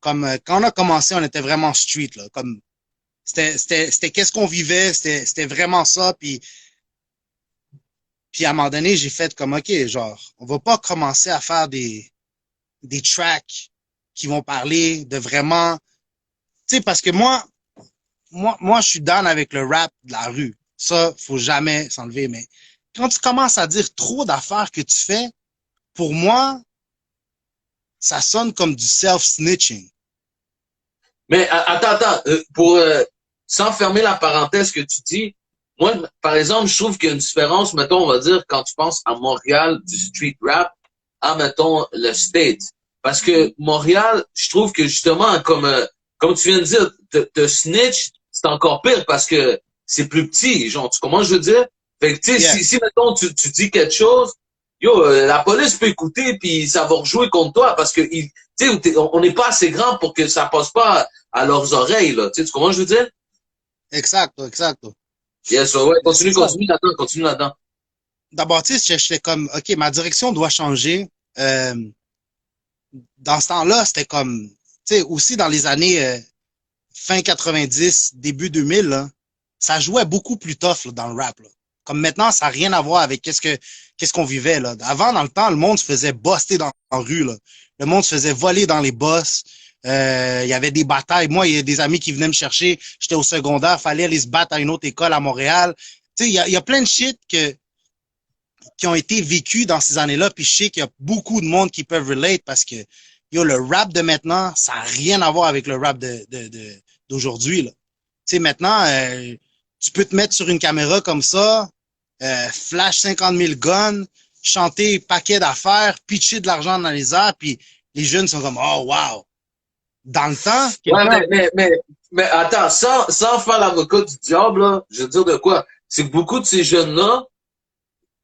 Comme quand on a commencé, on était vraiment street, là. Comme c'était qu'est-ce qu'on vivait, c'était vraiment ça. Puis à un moment donné, j'ai fait comme OK, genre, on va pas commencer à faire des tracks qui vont parler de vraiment. Tu sais, parce que moi, je suis down avec le rap de la rue. Ça, faut jamais s'enlever. Mais quand tu commences à dire trop d'affaires que tu fais, pour moi, ça sonne comme du self-snitching.
Mais attends, pour sans fermer la parenthèse que tu dis, moi, par exemple, je trouve qu'il y a une différence, mettons, on va dire, quand tu penses à Montréal du street rap, à, mettons, le State. Parce que Montréal, je trouve que justement, comme tu viens de dire, te snitch, c'est encore pire parce que c'est plus petit, genre, tu comment je veux dire? Fait que, tu sais,
Yeah,
si, mettons, tu dis quelque chose, yo, la police peut écouter puis ça va rejouer contre toi parce que, tu sais, on n'est pas assez grand pour que ça passe pas à leurs oreilles, là. Tu sais, comment je veux dire?
exacto, exacto.
Yes, so, ouais,
Mais c'est ça.
continue là-dedans, continue là-dedans.
D'abord, tu sais, j'étais comme, OK, ma direction doit changer. Dans ce temps-là, c'était comme, tu sais, aussi dans les années fin 90, début 2000, là, ça jouait beaucoup plus tough là, dans le rap. Là. Comme maintenant, ça n'a rien à voir avec qu'est-ce qu'on vivait. Là. Avant, dans le temps, le monde se faisait buster dans la rue. Là. Le monde se faisait voler dans les bosses. Il y avait des batailles. Moi, il y a des amis qui venaient me chercher. J'étais au secondaire, fallait aller se battre à une autre école à Montréal. Tu sais, il y a plein de shit qui ont été vécus dans ces années-là. Puis je sais qu'il y a beaucoup de monde qui peuvent relate parce que Yo, le rap de maintenant, ça n'a rien à voir avec le rap d'aujourd'hui, là. Tu sais, maintenant, tu peux te mettre sur une caméra comme ça, flash 50 000 guns, chanter paquet d'affaires, pitcher de l'argent dans les airs, puis les jeunes sont comme, oh, wow. Dans le temps,
Ouais,
quelqu'un,
mais attends, sans faire l'avocat du diable, là, je veux dire de quoi? C'est que beaucoup de ces jeunes-là,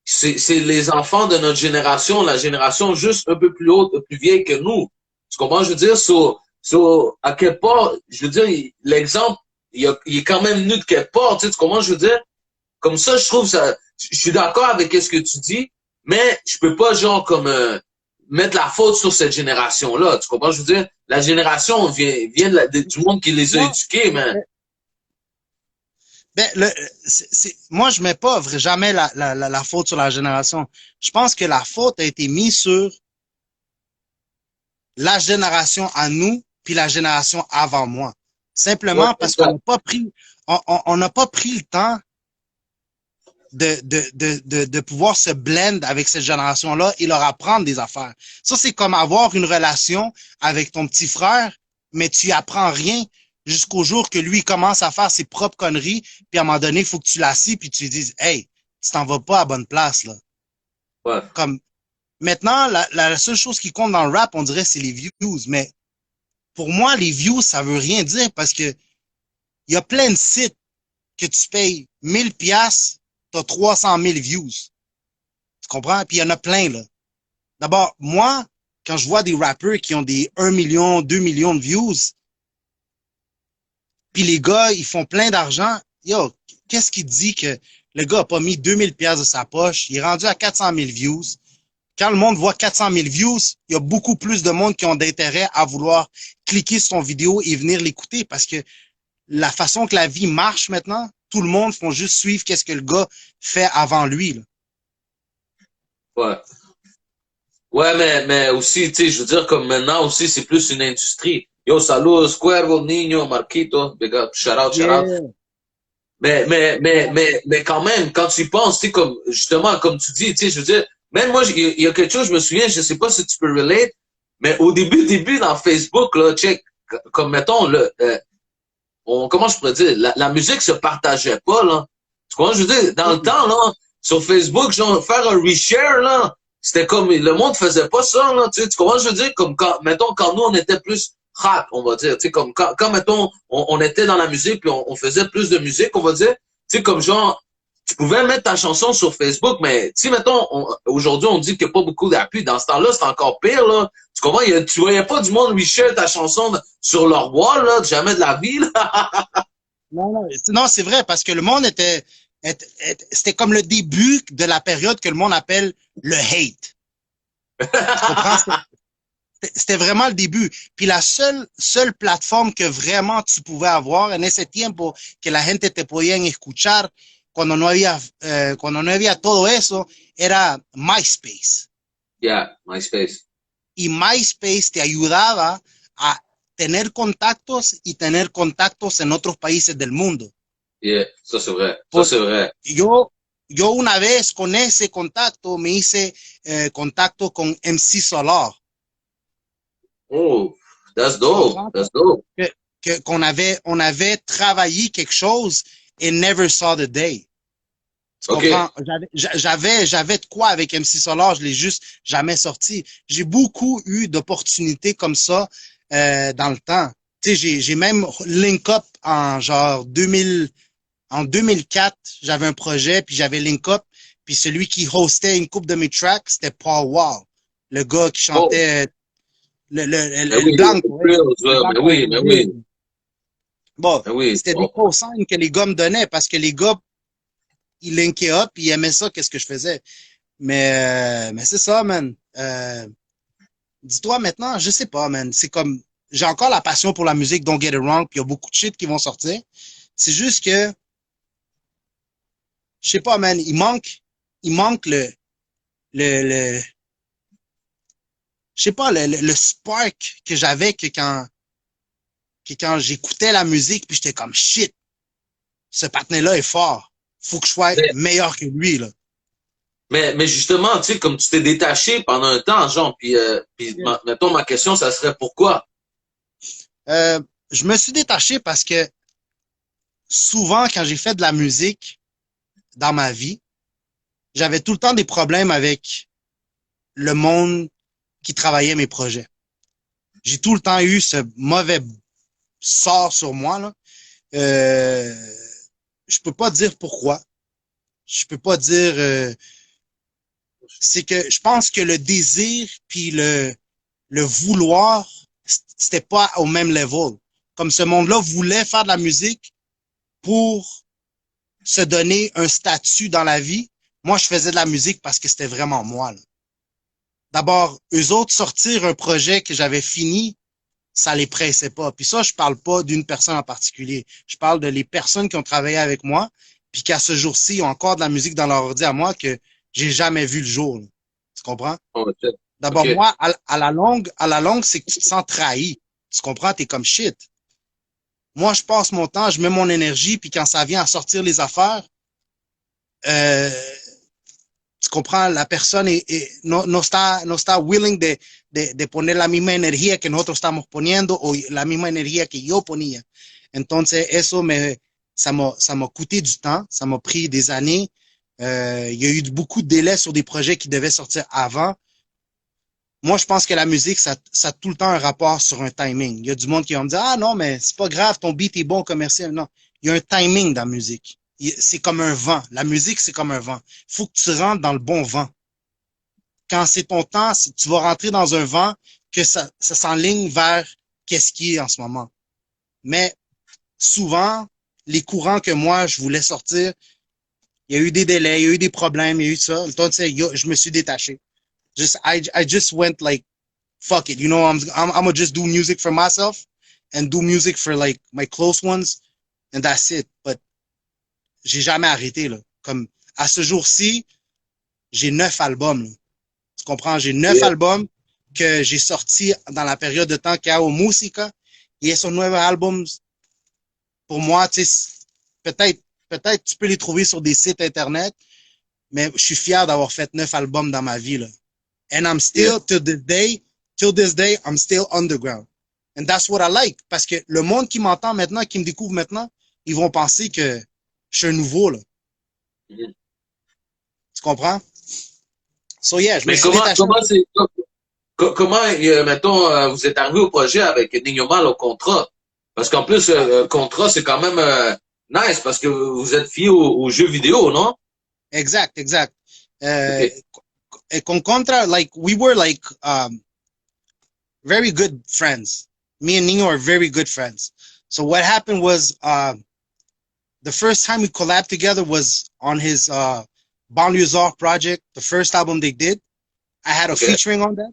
c'est les enfants de notre génération, la génération juste un peu plus haute, un peu plus vieille que nous. Tu comprends? Je veux dire, à quel part, je veux dire, l'exemple, il est quand même venu de quelque part, tu sais, tu comprends? Je veux dire, comme ça, je trouve ça, je suis d'accord avec ce que tu dis, mais je peux pas, genre, comme, mettre la faute sur cette génération-là. Tu comprends? Je veux dire, la génération vient du monde qui les a
moi,
éduqués, mais,
ben, moi, je mets pas jamais la faute sur la génération. Je pense que la faute a été mise sur la génération à nous, puis la génération avant moi.
ouais,
Simplement parce qu'on n'a pas pris, on n'a pas pris le temps de pouvoir se blend avec cette génération-là et leur apprendre des affaires. Ça, c'est comme avoir une relation avec ton petit frère, mais tu apprends rien jusqu'au jour que lui commence à faire ses propres conneries, puis à un moment donné, il faut que tu l'assis, puis tu lui dises, hey, tu t'en vas pas à bonne place, là.
ouais,
Comme, maintenant, la seule chose qui compte dans le rap, on dirait, c'est les views, mais pour moi, les views, ça veut rien dire parce que il y a plein de sites que tu payes 1000 piastres, t'as 300 000 views. Tu comprends? Puis il y en a plein, là. D'abord, moi, quand je vois des rappers qui ont des 1 million, 2 millions de views, puis les gars, ils font plein d'argent, yo, qu'est-ce qui dit que le gars a pas mis 2000 piastres de sa poche, il est rendu à 400 000 views. Quand le monde voit 400 000 views, il y a beaucoup plus de monde qui ont d'intérêt à vouloir cliquer sur ton vidéo et venir l'écouter parce que la façon que la vie marche maintenant, tout le monde font juste suivre qu'est-ce que le gars fait avant lui, là.
ouais. Ouais, mais aussi, tu sais, je veux dire, comme maintenant aussi, c'est plus une industrie. Yo, saludos, Cuervo, Niño, Marquito, big up, shout out, shout out.
Yeah.
Mais quand même, quand tu y penses, tu sais, comme, justement, comme tu dis, tu sais, je veux dire, même moi, il y a quelque chose, je me souviens, je sais pas si tu peux relate, mais au début, dans Facebook, là, check, comme, mettons, comment je pourrais dire, la musique se partageait pas, là. Tu comprends? Je veux dire, dans le temps, là, sur Facebook, genre, faire un reshare, là, c'était comme, le monde faisait pas ça, là, tu comprends? Je veux dire, comme quand, mettons, quand nous, on était plus rap, on va dire, tu sais, comme quand mettons, on était dans la musique, puis on faisait plus de musique, on va dire, tu sais, comme genre, tu pouvais mettre ta chanson sur Facebook, mais si, mettons, aujourd'hui, on dit qu'il n'y a pas beaucoup d'appui. Dans ce temps-là, c'est encore pire, là. Tu comprends? Tu voyais pas du monde reshare ta chanson sur leur wall, là, jamais de la vie, là.
Non, non, non, c'est vrai, parce que le monde c'était comme le début de la période que le monde appelle le hate. Tu comprends? C'était vraiment le début. Puis la seule plateforme que vraiment tu pouvais avoir en ese tiempo que la gente te podían escuchar cuando no había todo eso era MySpace.
Yeah, MySpace.
Y MySpace te ayudaba a tener contactos y tener contactos en otros países del mundo.
Yeah, ça c'est vrai. Ça
Por-
c'est vrai.
yo una vez con ese contacto me hice contacto con MC Solar.
Oh, that's
Tu
dope.
comprends?
That's dope.
On avait travaillé quelque chose et never saw the day. Tu
OK.
comprends? J'avais de quoi avec MC Solar, je l'ai juste jamais sorti. J'ai beaucoup eu d'opportunités comme ça dans le temps. Tu sais, j'ai même link up en genre 2004, j'avais un projet, puis j'avais link up, puis celui qui hostait une coupe de mes tracks, c'était Paul Wall, le gars qui
Oh,
chantait
ben
le
oui,
blanco, hein, le
ben
blanco
oui, ben oui,
Bon,
ben oui.
c'était des
Oh,
cosignes que les gars me donnaient parce que les gars, ils linkaient up, ils aimaient ça, qu'est-ce que je faisais. Mais c'est ça, man. Dis-toi maintenant, je sais pas, man. C'est comme, j'ai encore la passion pour la musique, don't get it wrong, puis il y a beaucoup de shit qui vont sortir. C'est juste que, je sais pas, man, il manque le, je sais pas, le spark que j'avais que quand j'écoutais la musique, puis j'étais comme shit, ce patinet-là est fort. Faut que je sois
mais,
meilleur que lui, là.
Mais justement, tu sais, comme tu t'es détaché pendant un temps, genre, mettons, ma question, ça serait pourquoi?
Euh, je me suis détaché parce que souvent, quand j'ai fait de la musique dans ma vie, j'avais tout le temps des problèmes avec le monde qui travaillait mes projets. J'ai tout le temps eu ce mauvais sort sur moi, là. Euh, je peux pas dire pourquoi. Je peux pas dire. C'est que je pense que le désir puis le vouloir, c'était pas au même level. Comme ce monde-là voulait faire de la musique pour se donner un statut dans la vie. Moi, je faisais de la musique parce que c'était vraiment moi, là. D'abord, eux autres sortir un projet que j'avais fini, ça les pressait pas. Puis ça, je parle pas d'une personne en particulier. Je parle de les personnes qui ont travaillé avec moi, puis qu'à ce jour-ci, ont encore de la musique dans leur ordi à moi que j'ai jamais vu le jour, là. Tu comprends?
Oh, ok.
D'abord,
Ok.
moi, à la longue, c'est que tu te sens trahi. Tu comprends? T'es comme shit. Moi, je passe mon temps, je mets mon énergie, puis quand ça vient à sortir les affaires, euh, tu comprends, la personne no está willing de poner la misma energía que nosotros estamos poniendo o la misma energía que yo ponía. Entonces, ça m'a coûté du temps, ça m'a pris des années. Il y a eu beaucoup de délais sur des projets qui devaient sortir avant. Moi, je pense que la musique, ça a tout le temps un rapport sur un timing. Il y a du monde qui va me dire, ah non, mais c'est pas grave, ton beat est bon commercial. Non, il y a un timing dans la musique. C'est comme un vent. La musique, c'est comme un vent. Il faut que tu rentres dans le bon vent. Quand c'est ton temps, tu vas rentrer dans un vent que ça s'enligne vers qu'est-ce qui est en ce moment. Mais souvent, les courants que moi, je voulais sortir, il y a eu des délais, il y a eu des problèmes, il y a eu ça. Donc, je me suis détaché. I just went like, fuck it, you know, I'm gonna just do music for myself and do music for like my close ones and that's it. But j'ai jamais arrêté, là. Comme, à ce jour-ci, j'ai 9 albums, là. Tu comprends? J'ai 9
Yeah.
albums que j'ai sortis dans la période de temps qu'il y a au Musica. Et esos 9 albums, pour moi, tu sais, peut-être tu peux les trouver sur des sites internet, mais je suis fier d'avoir fait 9 albums dans ma vie, là. And I'm still, till this day, I'm still underground. And that's what I like. Parce que le monde qui m'entend maintenant, qui me découvre maintenant, ils vont penser que je suis un nouveau, là.
Mhm.
Tu comprends? So yeah, je me
Mais
suis détaché.
comment, mettons, vous êtes arrivé au projet avec Nino Mal au contrat? Parce qu'en plus, contrat, c'est quand même nice parce que vous êtes fié aux jeux vidéo, non?
Exact.
Okay.
Con Contra, like, we were like, very good friends. Me and Nino are very good friends. So what happened was, the first time we collabed together was on his, Banlieusard project, the first album they did. I had a featuring on that.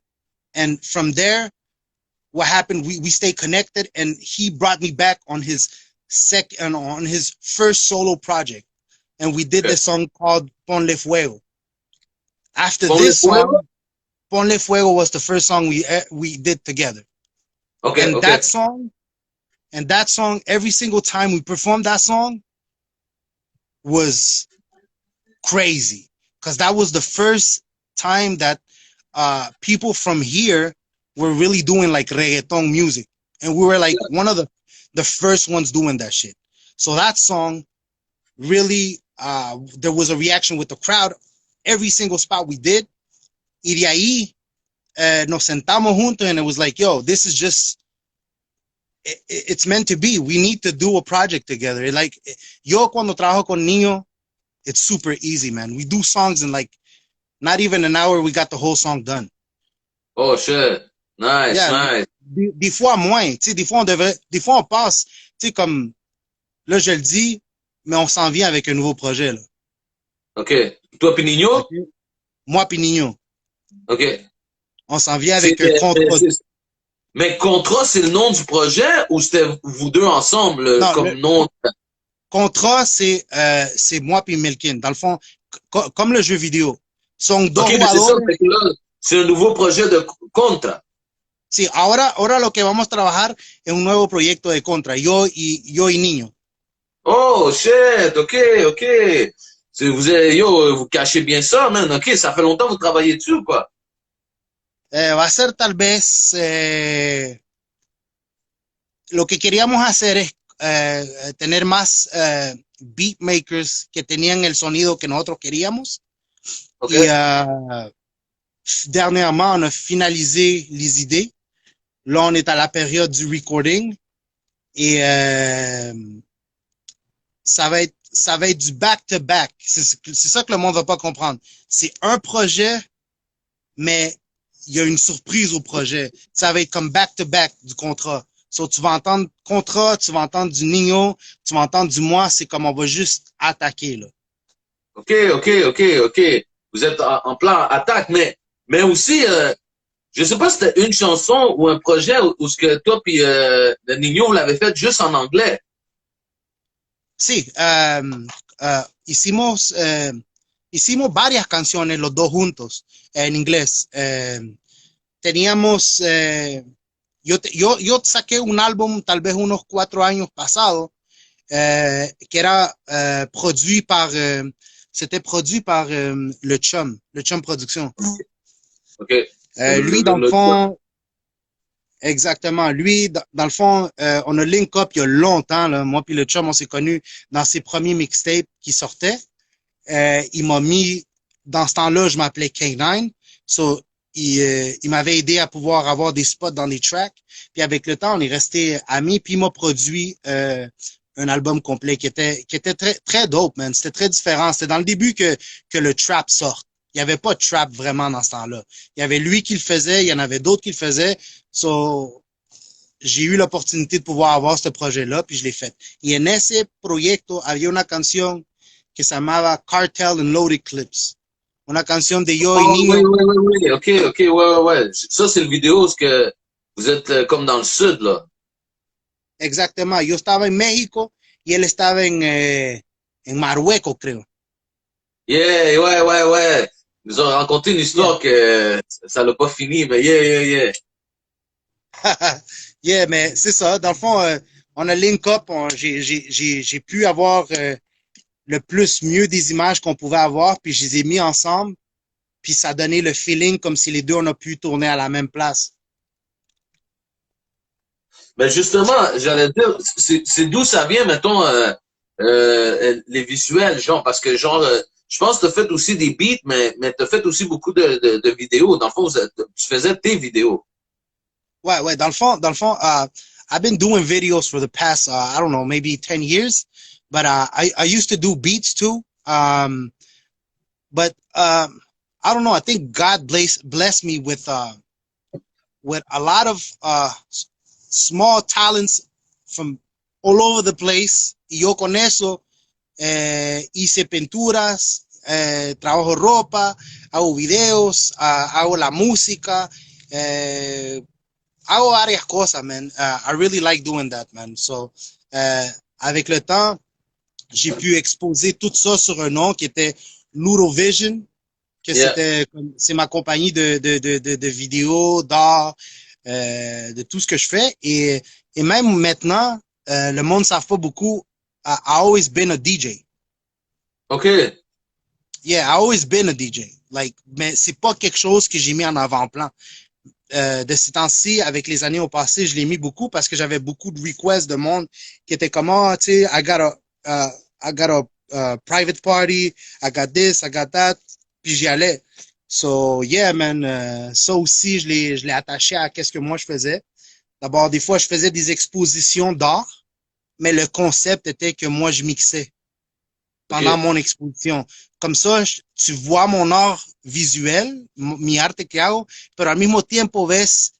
And from there, what happened, we stayed connected and he brought me back on his on his first solo project. And we did this song called Ponle Fuego. After this song, Ponle Fuego was the first song we did together.
Okay,
and that song, every single time we performed that song was crazy. Because that was the first time that people from here were really doing like reggaeton music. And we were like one of the first ones doing that shit. So that song really, there was a reaction with the crowd. Every single spot we did. Y de ahí, nos sentamos juntos and it was like, yo, this is just, it's meant to be. We need to do a project together. Like, yo cuando trabajo con Nino, it's super easy, man. We do songs in like, not even an hour, we got the whole song done.
Oh, shit. Nice,
Yeah,
nice.
Des fois moins, tu sais, des fois on passe, tu sais, comme, là je le dis, mais on s'en vient avec un nouveau projet, là.
OK. Toi puis Nino?
Okay? Moi puis Nino.
OK.
On s'en vient avec un contrat.
Mais contrat, c'est le nom du projet ou c'était vous deux ensemble
Non,
comme nom?
Contrat, c'est moi puis Melkin. Dans le fond, comme le jeu vidéo. Son dos
OK, mais c'est ça, fait que là, c'est un nouveau projet de Contra.
Sí, ahora lo que vamos a trabajar es un nuevo proyecto de Contra, yo y Niño.
Oh, shit, OK. Vous cachez bien ça, man. OK, ça fait longtemps que vous travaillez dessus ou quoi?
Va a ser tal vez lo que queríamos hacer es tener más beat makers que tenían el sonido que nosotros queríamos.
OK.
Et dernièrement, on a finalisé les idées. Là, on est à la période du recording et ça va être du back-to-back. C'est ça que le monde va pas comprendre. C'est un projet, mais il y a une surprise au projet. Ça va être comme back-to-back du contrat. So, tu vas entendre contrat, tu vas entendre du Nino, tu vas entendre du moi. C'est comme on va juste attaquer, là.
OK, OK, OK, OK. Vous êtes en plan attaque, mais aussi, je sais pas si c'était une chanson ou un projet où ce que toi puis le Nino vous l'avez fait juste en anglais.
Sí, hicimos varias canciones los dos juntos en inglés. Teníamos, yo saqué un álbum tal vez unos 4 años pasados que era c'était produit par le Chum Production.
OK.
Lui, dans le fond, exactement. Lui, dans le fond, on a link up il y a longtemps, là. Moi puis le Chum, on s'est connus dans ses premiers mixtapes qui sortaient. Il m'a mis, dans ce temps-là, je m'appelais K9. So, il m'avait aidé à pouvoir avoir des spots dans les tracks. Puis avec le temps, on est resté amis. Puis il m'a produit un album complet qui était très, très dope, man. C'était très différent. C'était dans le début que le trap sorte. Il n'y avait pas de trap vraiment dans ce temps-là. Il y avait lui qui le faisait, il y en avait d'autres qui le faisaient. So, j'ai eu l'opportunité de pouvoir avoir ce projet-là, puis je l'ai fait. Y en ese proyecto había una canción que se llamaba Cartel and Loaded Clips. Una canción de yo y
Oh,
Nino.
oui, oui, oui, oui. OK, OK, ouais, ouais, ouais. Ça, c'est le vidéo où que vous êtes comme dans le sud, là.
Exactement. Yo estaba en México y él estaba en Marruecos, creo.
Yeah, ouais, ouais, ouais. Ils nous ont raconté une histoire que ça l'a pas fini, mais yeah, yeah, yeah.
Yeah, mais c'est ça. Dans le fond, on a link up. J'ai pu avoir le plus mieux des images qu'on pouvait avoir, puis je les ai mis ensemble, puis ça a donné le feeling comme si les deux, on a pu tourner à la même place.
Ben justement, j'allais dire, c'est d'où ça vient, mettons, les visuels, genre, parce que genre, je pense que t'as fait aussi des beats, mais t'as fait aussi beaucoup de vidéos. Dans le fond, tu faisais tes vidéos.
Ouais, dans le fond, I've been doing videos for the past, I don't know, maybe 10 years, but I used to do beats too. But I don't know, I think God blessed me with a lot of small talents from all over the place. Y yo con eso hice pinturas, trabajo ropa, hago videos, hago la música, hago varias cosas, man. I really like doing that, man. So, avec le temps, j'ai pu exposer tout ça sur un nom qui était Ludovision, que c'est ma compagnie de vidéos, d'art, de tout ce que je fais. Et même maintenant, le monde ne savent pas beaucoup. I always been a DJ.
OK.
Yeah, I always been a DJ. Like, mais c'est pas quelque chose que j'ai mis en avant-plan. De ces temps-ci, avec les années au passé, je l'ai mis beaucoup parce que j'avais beaucoup de requests de monde qui étaient comme, tu sais, I got a private party, I got this, I got that, puis j'y allais. So, yeah, man, ça aussi, je l'ai attaché à qu'est-ce que moi je faisais. D'abord, des fois, je faisais des expositions d'art, mais le concept était que moi, je mixais pendant mon exposition. Comme ça, tu vois mon art visuel, mi arte que hago, pero al mismo tiempo ves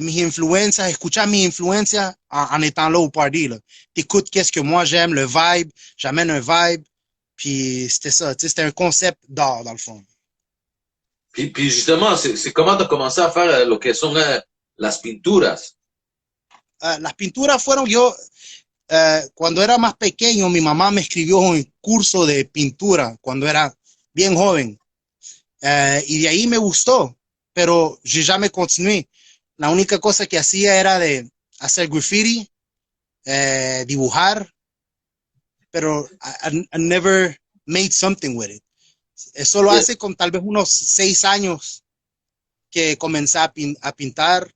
mis influencias, escuchas mis influencias en étant là au party. T'écoutes qu'est-ce que moi j'aime, le vibe, j'amène un vibe, puis c'était ça, tu sais, c'était un concept d'art dans le fond.
Puis justement, c'est comment t'as commencé à faire lo que son las pinturas?
Las pinturas fueron cuando era más pequeño, mi mamá me escribió un curso de pintura cuando era bien joven. Y de ahí me gustó, pero j'ai jamais continué. La única cosa que hacía era de hacer graffiti, dibujar, pero I never made something with it. Eso lo hace con tal vez unos 6 años que comencé a pintar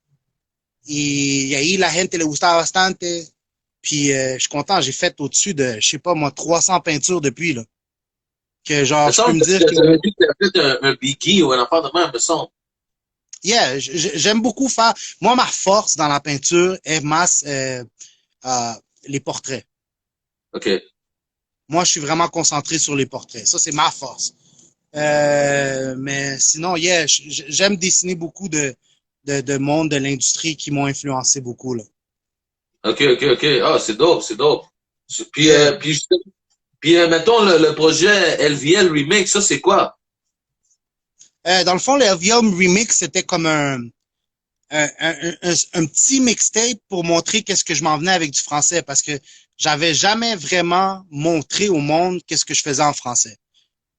y ahí la gente le gustaba bastante. Puis je suis content, j'ai fait au-dessus de, je sais pas moi, 300 peintures depuis là. Que genre,
Me
je peux
semble
me
que
dire
tu
que
avais dit que tu avais fait un biggie ou un affaire de même, me semble.
yeah, j'aime beaucoup faire. Moi, ma force dans la peinture est les portraits.
OK.
Moi, je suis vraiment concentré sur les portraits. Ça, c'est ma force. Mais sinon, yeah, j'aime dessiner beaucoup de monde de l'industrie qui m'ont influencé beaucoup, là.
OK, OK, OK. Ah, c'est dope, c'est dope. Puis,
Yeah.
mettons, le projet LVL Remake, ça, c'est quoi?
Dans le fond, le LVM Remix, c'était comme un petit mixtape pour montrer qu'est-ce que je m'en venais avec du français parce que j'avais jamais vraiment montré au monde qu'est-ce que je faisais en français.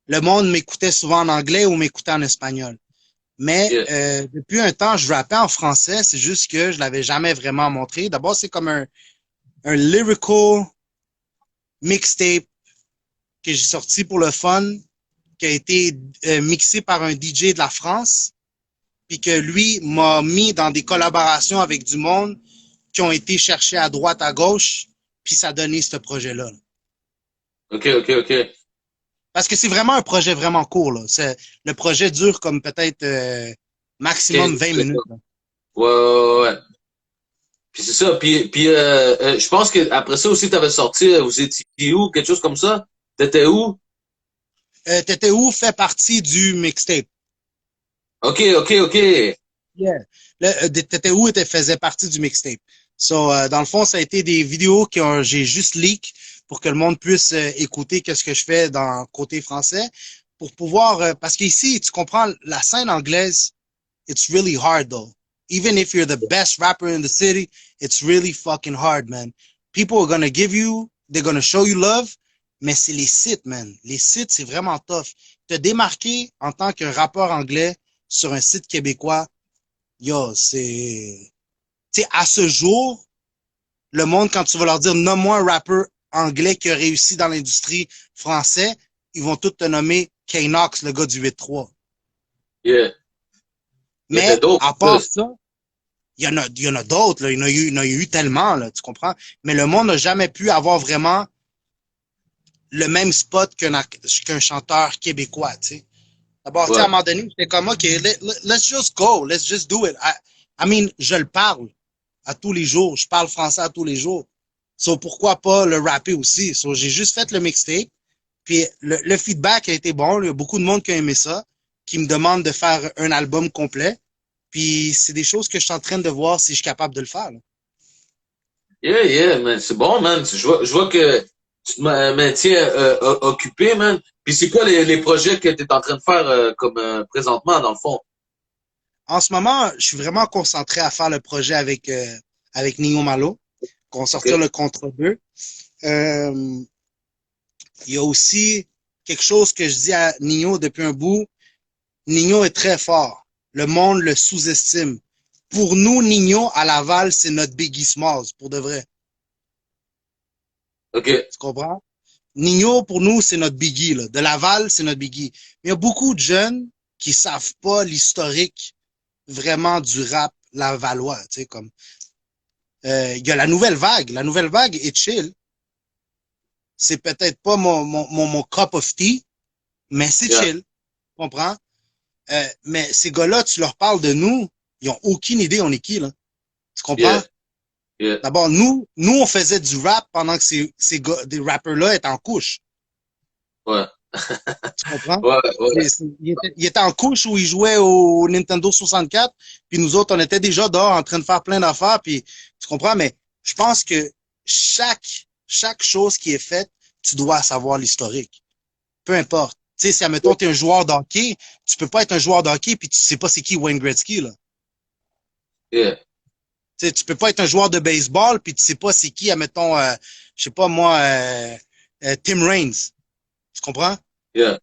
Le monde m'écoutait souvent en anglais ou m'écoutait en espagnol. Mais
Yeah.
depuis un temps, je rappais en français, c'est juste que je l'avais jamais vraiment montré. D'abord, c'est comme un lyrical mixtape que j'ai sorti pour le fun, qui a été mixé par un DJ de la France, puis que lui m'a mis dans des collaborations avec du monde qui ont été cherchés à droite, à gauche, puis ça a donné ce projet-là.
OK, OK, OK.
Parce que c'est vraiment un projet vraiment court, là. Le projet dure comme peut-être maximum 20 minutes. Là.
Ouais, ouais, ouais. Puis c'est ça. Puis je pense que après ça aussi, tu avais sorti, vous étiez où, quelque chose comme ça? T'étais où?
T'étais où fait partie du mixtape.
OK, OK, OK.
Yeah. T'étais où faisait partie du mixtape. So, dans le fond, ça a été des vidéos que j'ai juste leak pour que le monde puisse écouter qu'est-ce que je fais dans le côté français pour pouvoir parce qu'ici, tu comprends, la scène anglaise, it's really hard though. Even if you're the best rapper in the city, it's really fucking hard, man. People are gonna give you, they're gonna show you love, mais c'est les sites, man. Les sites, c'est vraiment tough. Te démarquer en tant qu'un rappeur anglais sur un site québécois, yo, c'est... Tu sais, à ce jour, le monde, quand tu vas leur dire « Nomme-moi un rappeur anglais qui a réussi dans l'industrie française », ils vont tous te nommer K-Nox, le gars du 8-3.
Yeah.
Mais,
d'autres,
à part ça, il y en a d'autres, là. Il y en a eu tellement, là, tu comprends? Mais le monde n'a jamais pu avoir vraiment le même spot qu'un chanteur québécois, tu sais. D'abord, tu sais, à un moment donné, j'étais comme, OK, let's just go, let's just do it. I mean, je le parle à tous les jours, je parle français à tous les jours. So, pourquoi pas le rapper aussi? So, j'ai juste fait le mixtape, puis le feedback a été bon, il y a beaucoup de monde qui a aimé ça, qui me demande de faire un album complet, puis c'est des choses que je suis en train de voir si je suis capable de le faire, là.
Yeah, yeah, man. C'est bon, man. Je vois que tu te maintiens occupé, man. Puis c'est quoi les projets que tu es en train de faire comme présentement, dans le fond?
En ce moment, je suis vraiment concentré à faire le projet avec Nino Malo, qu'on va sortir le contre 2. Il y a aussi quelque chose que je dis à Nino depuis un bout. Nino est très fort. Le monde le sous-estime. Pour nous, Nino, à Laval, c'est notre Biggie Smalls, pour de vrai.
OK.
Tu comprends? Nino, pour nous, c'est notre Biggie, là. De Laval, c'est notre Biggie. Mais il y a beaucoup de jeunes qui savent pas l'historique vraiment du rap lavallois, tu sais, comme il y a la nouvelle vague. La nouvelle vague est chill. C'est peut-être pas mon cup of tea, mais c'est chill. Tu comprends? Mais ces gars-là, tu leur parles de nous, ils ont aucune idée on est qui, là. Tu comprends?
Yeah.
D'abord, nous, on faisait du rap pendant que ces gars, des rappers-là étaient en couche.
Ouais.
Tu comprends?
Ouais.
Il était en couche où il jouait au Nintendo 64, puis nous autres, on était déjà dehors en train de faire plein d'affaires, puis tu comprends? Mais je pense que chaque chose qui est faite, tu dois savoir l'historique. Peu importe. Tu sais, si, admettons, t'es un joueur d'hockey, tu peux pas être un joueur d'hockey puis tu sais pas c'est qui Wayne Gretzky, là.
Yeah.
Tu sais, tu peux pas être un joueur de baseball puis tu sais pas c'est qui, admettons, je sais pas moi, Tim Raines. Tu comprends?
Yeah.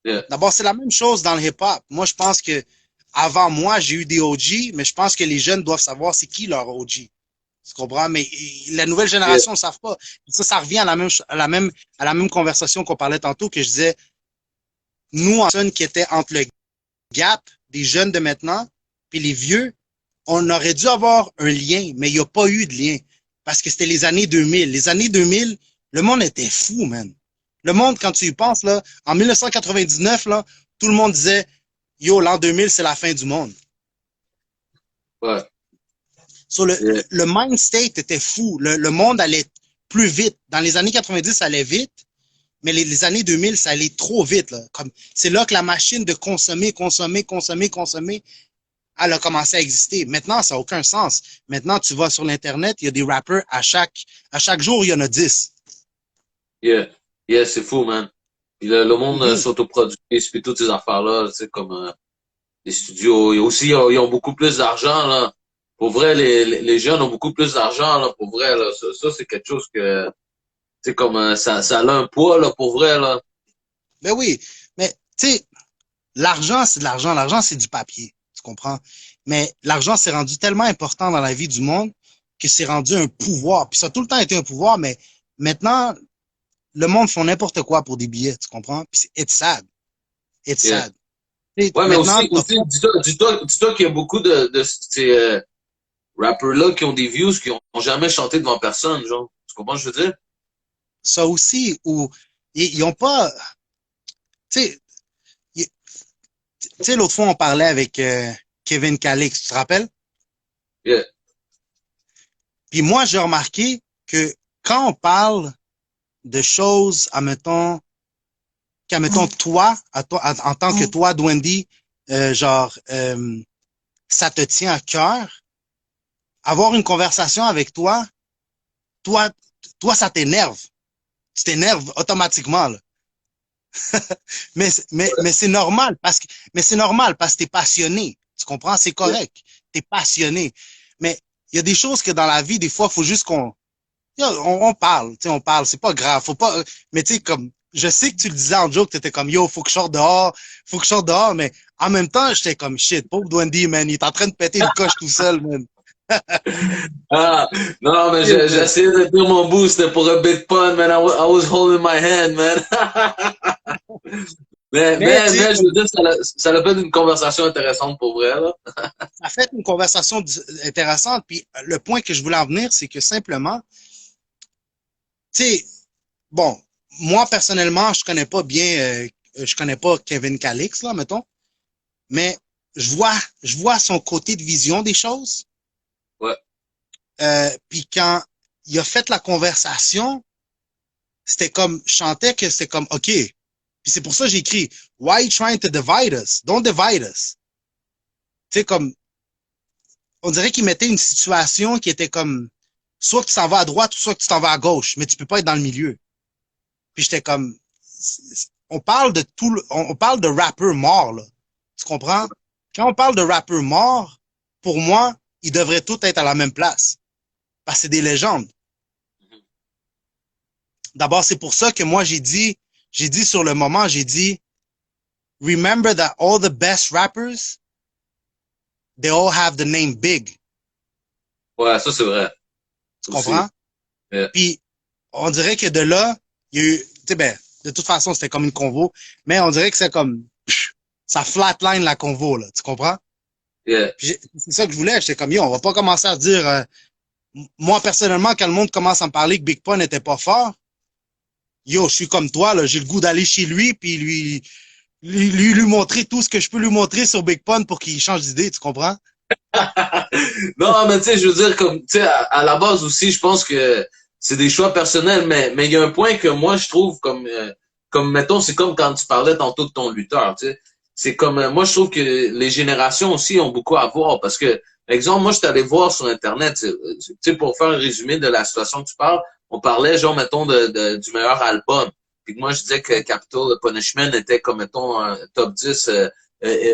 Yeah.
D'abord, c'est la même chose dans le hip-hop. Moi, je pense que avant moi, j'ai eu des OG, mais je pense que les jeunes doivent savoir c'est qui leur OG. Tu Tu comprends? Mais la nouvelle génération ne savent pas. Ça revient à la même conversation qu'on parlait tantôt, que je disais, nous, en personne qui étaient entre le gap des jeunes de maintenant puis les vieux, on aurait dû avoir un lien, mais il n'y a pas eu de lien. Parce que c'était les années 2000. Les années 2000, le monde était fou, man. Le monde, quand tu y penses, là, en 1999, là, tout le monde disait, yo, l'an 2000, c'est la fin du monde.
Ouais.
So, le mind state était fou. Le monde allait plus vite. Dans les années 90, ça allait vite. Mais les années 2000, ça allait trop vite, là. Comme, c'est là que la machine de consommer, elle a commencé à exister. Maintenant, ça n'a aucun sens. Maintenant, tu vas sur l'Internet, il y a des rappers à chaque jour, il y en a 10.
Yeah. Yeah, c'est fou, man. Puis le monde s'autoproduit, puis toutes ces affaires-là, tu sais, comme les studios. Et aussi, ils ont beaucoup plus d'argent, là. Pour vrai, les jeunes ont beaucoup plus d'argent, là. Pour vrai, là. Ça c'est quelque chose que, tu sais, comme ça a un poids, là, pour vrai, là.
Ben oui. Mais, tu sais, l'argent, c'est de l'argent. L'argent, c'est du papier. Tu comprends? Mais l'argent, c'est rendu tellement important dans la vie du monde que c'est rendu un pouvoir. Puis ça a tout le temps été un pouvoir, mais maintenant, le monde font n'importe quoi pour des billets, tu comprends? Puis it's sad. It's sad.
Ouais, mais aussi dis-toi qu'il y a beaucoup de ces rappers-là qui ont des views qui ont jamais chanté devant personne, genre. Tu comprends ce que je veux dire?
Ça aussi, où ils ont pas... Tu sais, l'autre fois, on parlait avec Kevin Calix, tu te rappelles?
Yeah.
Puis moi, j'ai remarqué que quand on parle de choses, admettons, toi, en tant que toi, Dwendy, ça te tient à cœur, avoir une conversation avec toi, ça t'énerve. Tu t'énerves automatiquement, là. mais c'est normal parce que t'es passionné. Tu comprends? C'est correct. T'es passionné. Mais il y a des choses que dans la vie, des fois, il faut juste on parle, tu sais, on parle, c'est pas grave, faut pas, mais tu sais, comme, je sais que tu le disais en joke, t'étais comme, yo, faut que je sorte dehors, mais en même temps, j'étais comme, shit, pauvre Dwendy, man, il est en train de péter une coche tout seul, man.
Ah, non, mais j'essayais de dire mon bout, c'était pour un big pun, man, I was holding my hand, man. mais je veux dire, ça a fait une conversation intéressante pour vrai, là.
Ça fait une conversation intéressante, puis le point que je voulais en venir, c'est que simplement, tu sais, bon, moi, personnellement, je connais pas Kevin Calix, là, mettons, mais je vois son côté de vision des choses.
Ouais.
Puis quand il a fait la conversation, c'était comme, je sentais que c'était comme, OK. Puis c'est pour ça que j'ai écrit, Why are you trying to divide us? Don't divide us. Tu sais, comme, on dirait qu'il mettait une situation qui était comme, soit que tu t'en vas à droite, soit que tu t'en vas à gauche, mais tu peux pas être dans le milieu. Puis j'étais comme, on parle de rappeurs morts, là. Tu comprends? Quand on parle de rappeurs morts, pour moi, ils devraient tous être à la même place. Parce que c'est des légendes. D'abord, c'est pour ça que moi, j'ai dit sur le moment, remember that all the best rappers, they all have the name Big.
Ouais, ça c'est vrai.
Tu comprends? Yeah. Puis, on dirait que de là, il y a eu, tu sais, ben, de toute façon, c'était comme une convo, mais on dirait que c'est comme, ça flatline la convo, là. Tu comprends?
Yeah.
Puis c'est ça que je voulais. J'étais comme, yo, on va pas commencer à dire, moi, personnellement, quand le monde commence à me parler que Big Pun n'était pas fort, yo, je suis comme toi, là, j'ai le goût d'aller chez lui, puis lui montrer tout ce que je peux lui montrer sur Big Pun pour qu'il change d'idée, tu comprends?
Non, mais tu sais, je veux dire, comme, tu sais, à la base aussi, je pense que c'est des choix personnels, mais il y a un point que moi, je trouve comme mettons, c'est comme quand tu parlais tantôt de ton lutteur, tu sais. C'est comme, moi, je trouve que les générations aussi ont beaucoup à voir parce que, exemple, moi, je suis allé voir sur Internet, tu sais, pour faire un résumé de la situation que tu parles, on parlait, genre, mettons, du meilleur album. Puis moi, je disais que Capital Punishment était comme, mettons, un top 10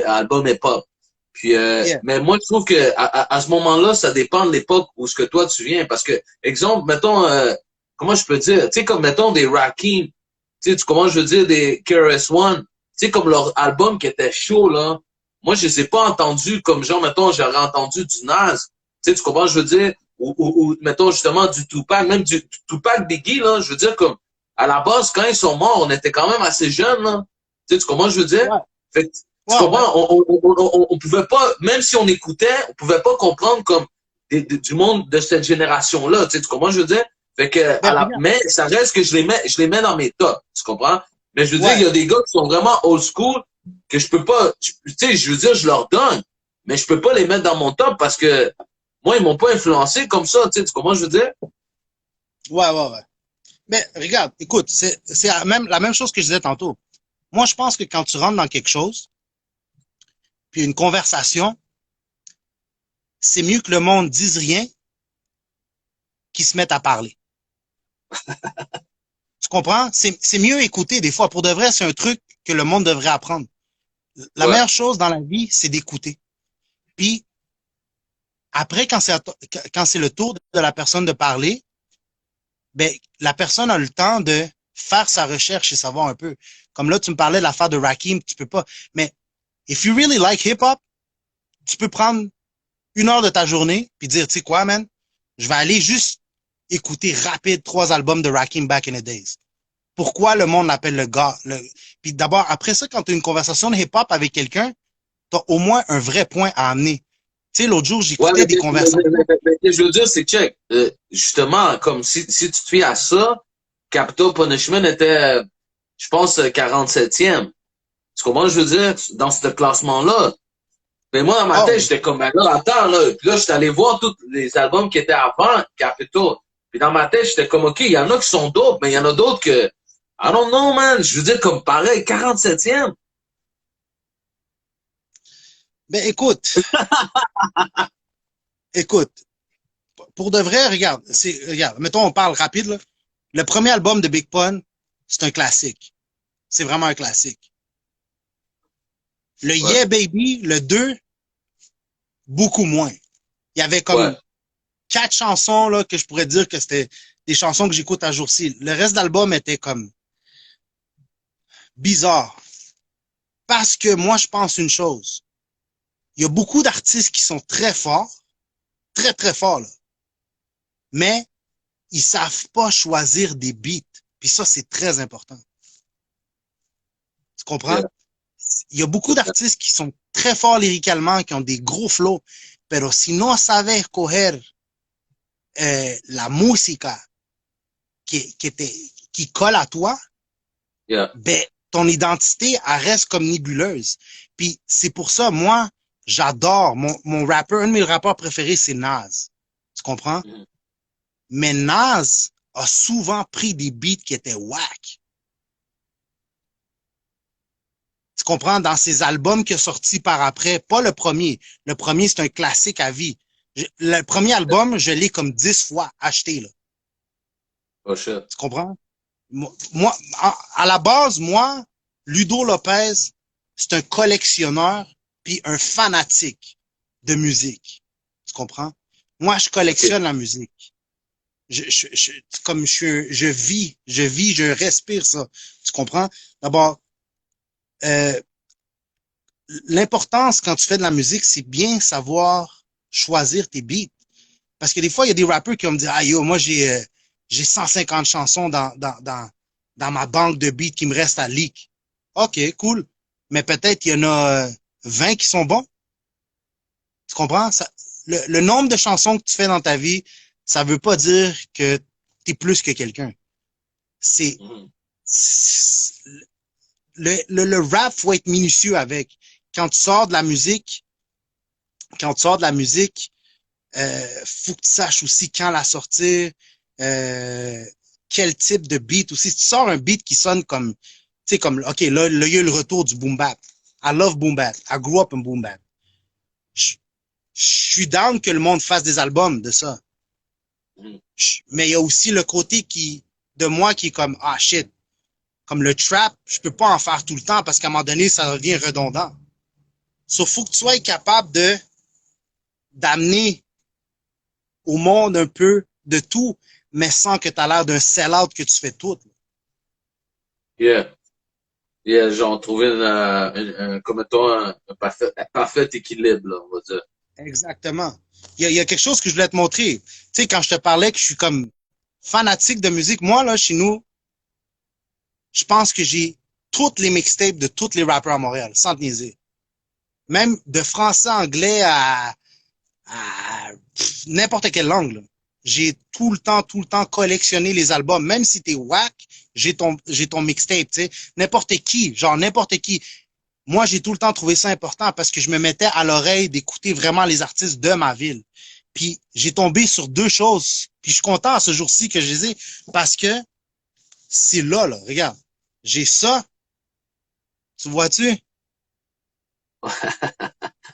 album hip-hop. Puis, yeah. Mais moi, je trouve que à ce moment-là, ça dépend de l'époque où ce que toi, tu viens. Parce que, exemple, mettons, comment je peux dire, tu sais, comme, mettons, des Rakim, tu sais, comment je veux dire, des KRS-One, tu sais, comme leur album qui était chaud, là. Moi, je les ai pas entendus comme, genre, mettons, j'aurais entendu du Nas. Tu sais, tu comprends, je veux dire, ou mettons justement du Tupac, même du Tupac Biggie, là, je veux dire, comme, à la base, quand ils sont morts, on était quand même assez jeunes, là. Tu comprends ce que je veux dire?
Ouais,
Fait que, tu
ouais, ouais.
comprends? On pouvait pas, même si on écoutait, on pouvait pas comprendre comme du monde de cette génération-là. Tu comprends ce que je veux dire? Fait que,
Ben, regarde.
mais ça reste que je les mets dans mes tops. Tu comprends? Mais je veux dire, il
Ouais.
y a des gars qui sont vraiment old school que je peux pas, tu sais, je veux dire, je leur donne, mais je peux pas les mettre dans mon top parce que moi, ils m'ont pas influencé comme ça. Tu comprends ce que je veux dire?
Ouais, ouais, ouais. Mais regarde, écoute, c'est la même chose que je disais tantôt. Moi, je pense que quand tu rentres dans quelque chose, puis une conversation, c'est mieux que le monde dise rien qu'il se mette à parler. Tu comprends? C'est mieux écouter des fois. Pour de vrai, c'est un truc que le monde devrait apprendre. La
Ouais.
meilleure chose dans la vie, c'est d'écouter. Puis après, quand c'est le tour de la personne de parler, ben, la personne a le temps de faire sa recherche et savoir un peu. Comme là, tu me parlais de l'affaire de Rakim, tu peux pas. Mais if you really like hip-hop, tu peux prendre 1 heure de ta journée puis dire, tu sais quoi, man, je vais aller juste écouter rapide 3 albums de Rakim back in the days. Pourquoi le monde l'appelle le gars? Puis d'abord, après ça, quand tu as une conversation de hip-hop avec quelqu'un, tu as au moins un vrai point à amener. Tu sais, l'autre jour,
Ouais,
j'écoutais des conversations.
mais je veux dire, c'est check. Justement, comme si tu te fies à ça, Capital Punishment était, je pense, 47e. Tu comprends ce que je veux dire? Dans ce classement-là. Mais moi, dans ma tête,
Oh,
j'étais comme, ben là, attends, là. Puis là, j'étais allé voir tous les albums qui étaient avant Capital. Puis dans ma tête, j'étais comme, OK, il y en a qui sont d'autres, mais il y en a d'autres que, I don't know, man. Je veux dire, comme pareil, 47e.
ben écoute, pour de vrai, regarde, mettons, on parle rapide, là. Le premier album de Big Pun, c'est un classique. C'est vraiment un classique. Le
Ouais,
Yeah Baby, le 2, beaucoup moins. Il y avait
ouais,
comme 4 chansons là, que je pourrais dire que c'était des chansons que j'écoute à jour-ci. Le reste de l'album était comme bizarre. Parce que moi, je pense une chose. Il y a beaucoup d'artistes qui sont très forts, très, très forts, là. Mais ils savent pas choisir des beats. Puis ça, c'est très important. Tu comprends?
yeah.
Il y a beaucoup d'artistes qui sont très forts lyricalement, qui ont des gros flows, pero si no sabes coger la música qui colle à toi,
Yeah.
ben, ton identité, elle reste comme nébuleuse. Puis c'est pour ça, moi, j'adore mon rappeur, un de mes rappeurs préférés, c'est Nas. Tu comprends?
Mhm.
Mais Nas a souvent pris des beats qui étaient whack. Tu comprends? Dans ses albums qui ont sorti par après, pas le premier. Le premier, c'est un classique à vie. Le premier album, je l'ai comme 10 fois acheté, là.
Oh shit.
Tu comprends? Moi, à la base, moi, Ludo Lopez, c'est un collectionneur puis un fanatique de musique. Tu comprends? Moi, je
OK.
collectionne la musique. Comme je respire ça. Tu comprends? D'abord, euh, l'importance quand tu fais de la musique, c'est bien savoir choisir tes beats. Parce que des fois, il y a des rappeurs qui vont me dire, ah yo, moi j'ai 150 chansons dans ma banque de beats qui me reste à leak. OK, cool. Mais peut-être il y en a 20 qui sont bons. Tu comprends? Le nombre de chansons que tu fais dans ta vie, ça veut pas dire que tu es plus que quelqu'un. C'est,
Mhm.
le rap, faut être minutieux avec. Quand tu sors de la musique, quand tu sors de la musique, faut que tu saches aussi quand la sortir, euh, quel type de beat aussi. Si tu sors un beat qui sonne comme, tu sais, comme, OK, là, il y a eu le retour du boom bap. I love boom bap. I grew up in boom bap. Je suis down que le monde fasse des albums de ça.
Mhm.
Mais il y a aussi le côté de moi qui est comme, ah shit, comme le trap, je peux pas en faire tout le temps parce qu'à un moment donné, ça devient redondant. Sauf faut que tu sois capable d'amener au monde un peu de tout, mais sans que tu as l'air d'un sell-out que tu fais tout.
Yeah. Yeah, genre, trouver comme mettons, un parfait équilibre, là, on va dire.
Exactement. Il y a quelque chose que je voulais te montrer. Tu sais, quand je te parlais que je suis comme fanatique de musique, moi, là, chez nous, je pense que j'ai toutes les mixtapes de tous les rappeurs à Montréal, sans te niaiser. Même de français, anglais à n'importe quelle langue, là. J'ai tout le temps collectionné les albums. Même si t'es whack, j'ai ton mixtape, tu sais. N'importe qui, genre n'importe qui. Moi, j'ai tout le temps trouvé ça important parce que je me mettais à l'oreille d'écouter vraiment les artistes de ma ville. Puis j'ai tombé sur deux choses. Puis je suis content à ce jour-ci que je les ai parce que c'est là. Regarde. J'ai ça. Tu vois-tu?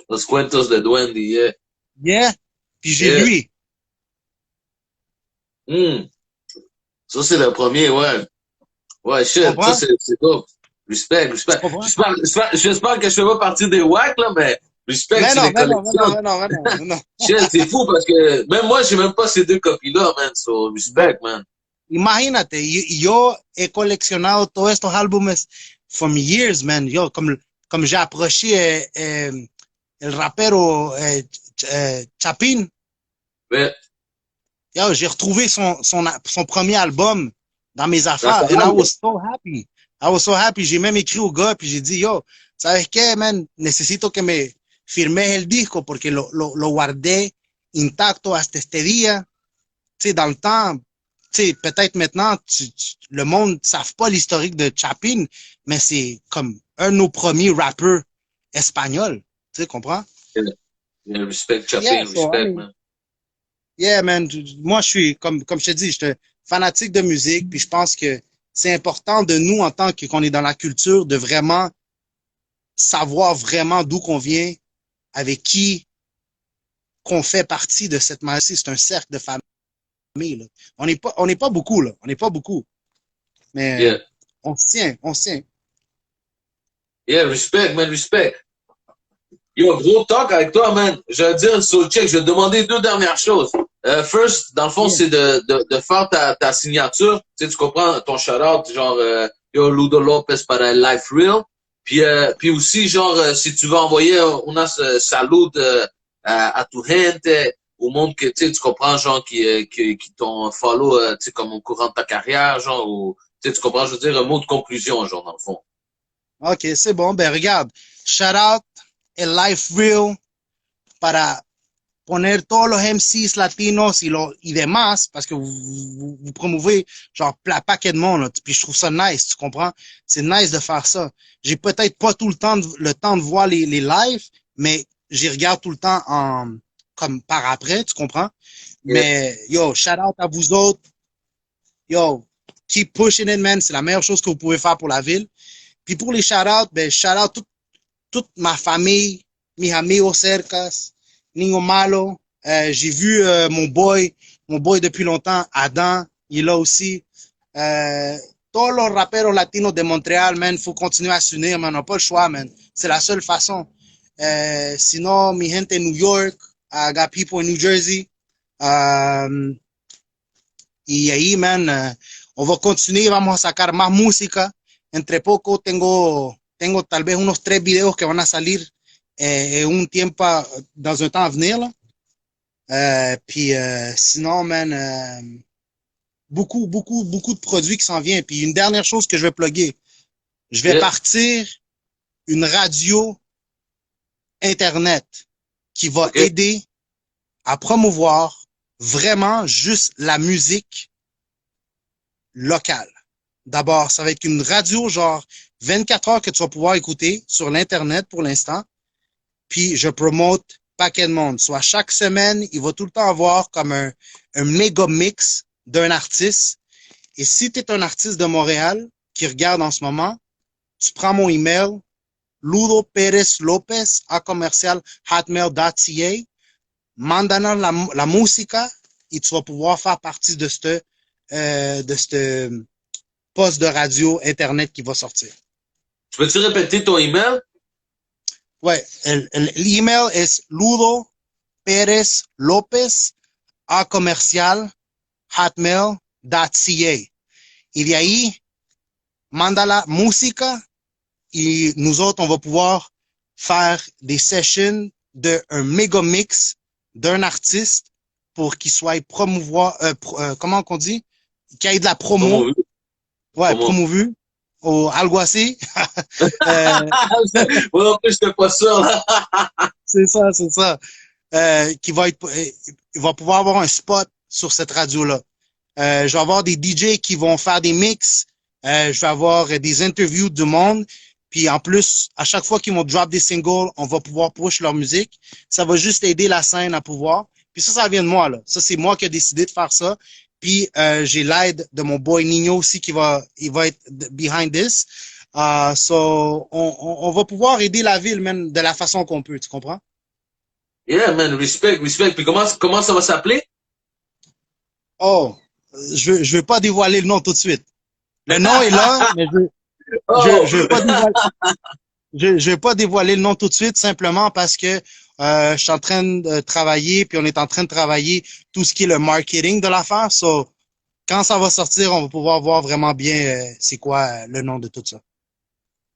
Los cuentos de Duende, yeah.
Yeah. Puis j'ai
Yeah.
lui.
Hmm. Ça, c'est le premier, ouais. Ouais,
Tu
shit, ça,
comprends?
c'est dope. Respect,
Tu
respect.
comprends?
J'espère que je fais pas partie des wack, là, mais respect,
Mais
tu
non,
les
mais non, mais non,
collectionnes.
mais non, mais non, mais non.
Shit, c'est fou parce que même moi, j'ai même pas ces deux copies-là, man. So,
Bro,
respect, man.
imagínate, yo he coleccionado todos estos álbumes from years, man. Yo, comme j'ai approché el rapero Chapin,
Mais,
yo, j'ai retrouvé son premier album dans mes
dans ta
affaires. And I
langue,
was so happy. I was so happy. J'ai même écrit au gars, puis j'ai dit, yo, ¿sabes qué, man? Necesito que me firmes el disco porque lo guardé intacto hasta este día. Tu sais, dans le temps, tu sais, peut-être maintenant, le monde ne savent pas l'historique de Chapin, mais c'est comme un de nos premiers rappeurs espagnols. Tu sais, comprends?
yeah, respect,
Yeah,
Chapin,
so, I
respect,
mean,
man.
yeah, man, moi, je suis, comme je te dis, je suis fanatique de musique, puis je pense que c'est important de nous, en tant qu'on est dans la culture, de vraiment savoir vraiment d'où qu'on vient, avec qui qu'on fait partie de cette masse. C'est un cercle de famille, là. On n'est pas beaucoup, là. On n'est pas beaucoup. Mais
Yeah.
on se tient, on se tient.
Yeah, respect, man, respect. Yo, gros talk avec toi, man. Je vais dire sur le check, je vais te demander deux dernières choses. First, dans le fond,
Yeah.
c'est de faire ta signature. Tu comprends ton shout-out, genre, yo, Ludo Lopez para el Life Real. Puis aussi, genre, si tu veux envoyer unas salud à tu gente, au monde que, tu comprends, genre, qui t'ont follow, tu sais, comme au courant de ta carrière, genre, ou, tu comprends, je veux dire, un mot de conclusion, genre, dans le fond.
OK, c'est bon. Ben, regarde. Shout out El Life Real para poner todos los MCs latinos y demás, parce que vous promouvez genre plein paquet de monde, là. Puis je trouve ça nice, tu comprends? C'est nice de faire ça. J'ai peut-être pas tout le temps de voir les lives, mais j'y regarde tout le temps comme par après, tu comprends?
Yeah.
Mais yo, shout out à vous autres. Yo, keep pushing it, man. C'est la meilleure chose que vous pouvez faire pour la ville. Puis pour les shout out, ben shout out toute ma famille, mis amigos cercas, Niño Malo. J'ai vu mon boy depuis longtemps, Adam, il est là aussi. Todos los raperos latinos de Montréal, man, faut continuer à s'unir, man, on n'a pas le choix, man. C'est la seule façon. Sinon, mi gente en New York, I got people in New Jersey. Y ahí, man, on va continuer, vamos a sacar más música. Entre poco tengo tal vez unos 3 videos que van a salir un tiempo, dans un temps à venir, là. Puis sinon, man, beaucoup de produits qui s'en viennent. Puis une dernière chose que je vais plugger. Je vais
Yeah.
partir une radio Internet qui va aider à promouvoir vraiment juste la musique locale. D'abord, ça va être une radio genre 24 heures que tu vas pouvoir écouter sur l'Internet pour l'instant. Puis je promote paquet de monde. Soit chaque semaine, il va tout le temps avoir comme un méga mix d'un artiste. Et si tu es un artiste de Montréal qui regarde en ce moment, tu prends mon email, ludoperezlopez@hotmail.ca, mandanos la música et tu vas pouvoir faire partie de ce poste de radio Internet qui va sortir.
Tu peux-tu répéter ton email?
Ouais, l'email est ludoperezlopez@hotmail.ca. Et de ahí, manda la música et nous autres, on va pouvoir faire des sessions d'un méga mix d'un artiste pour qu'il soit promouvoir, comment qu'on dit? Qu'il y ait de la promo.
Promovu.
Ouais,
Promo.
promovu. Au Alguacil.
Moi non plus, j'étais pas sûr, là.
C'est ça, c'est ça. Qui va être, il va pouvoir avoir un spot sur cette radio-là. Je vais avoir des DJ qui vont faire des mix. Je vais avoir des interviews de monde. Puis en plus, à chaque fois qu'ils vont drop des singles, on va pouvoir push leur musique. Ça va juste aider la scène à pouvoir. Puis ça vient de moi, là. Ça, c'est moi qui ai décidé de faire ça. Puis j'ai l'aide de mon boy Nino aussi il va être behind this. So on va pouvoir aider la ville même de la façon qu'on peut, tu comprends?
Yeah, man, respect. Puis comment ça va s'appeler?
Oh, je vais pas dévoiler le nom tout de suite. Le nom est là, mais je vais pas dévoiler, je vais pas dévoiler le nom tout de suite simplement parce que je suis en train de travailler, puis on est en train de travailler tout ce qui est le marketing de l'affaire. So, quand ça va sortir, on va pouvoir voir vraiment bien c'est quoi le nom de tout ça.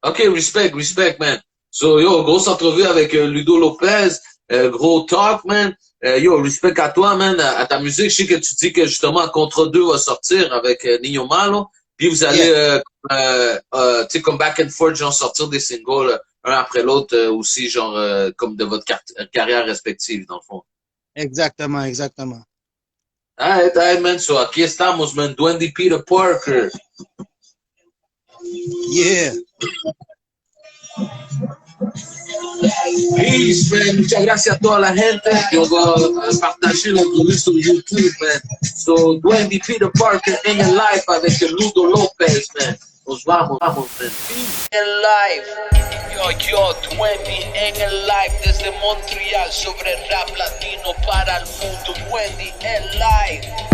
OK, respect, man. So, yo, grosse entrevue avec Ludo Lopez, gros talk, man. Yo, respect à toi, man, à ta musique. Je sais que tu dis que justement Contre 2 va sortir avec Nino Malo. Puis vous allez, tu sais, comme back and forth, genre sortir des singles un après l'autre aussi, genre comme de votre carrière respective, dans le fond.
Exactement.
Alright, man. So, aquí estamos, man. Duende Peter Parker.
Yeah.
Peace, man. Muchas gracias a toda la gente. Y on va partager l'entrevue sur YouTube, man. So, Duende Peter Parker en el live avec Ludo Lopez, man. Nos vamos, man.
En live, yo, 20 en el live desde Montreal sobre rap latino para el mundo. 20 en live.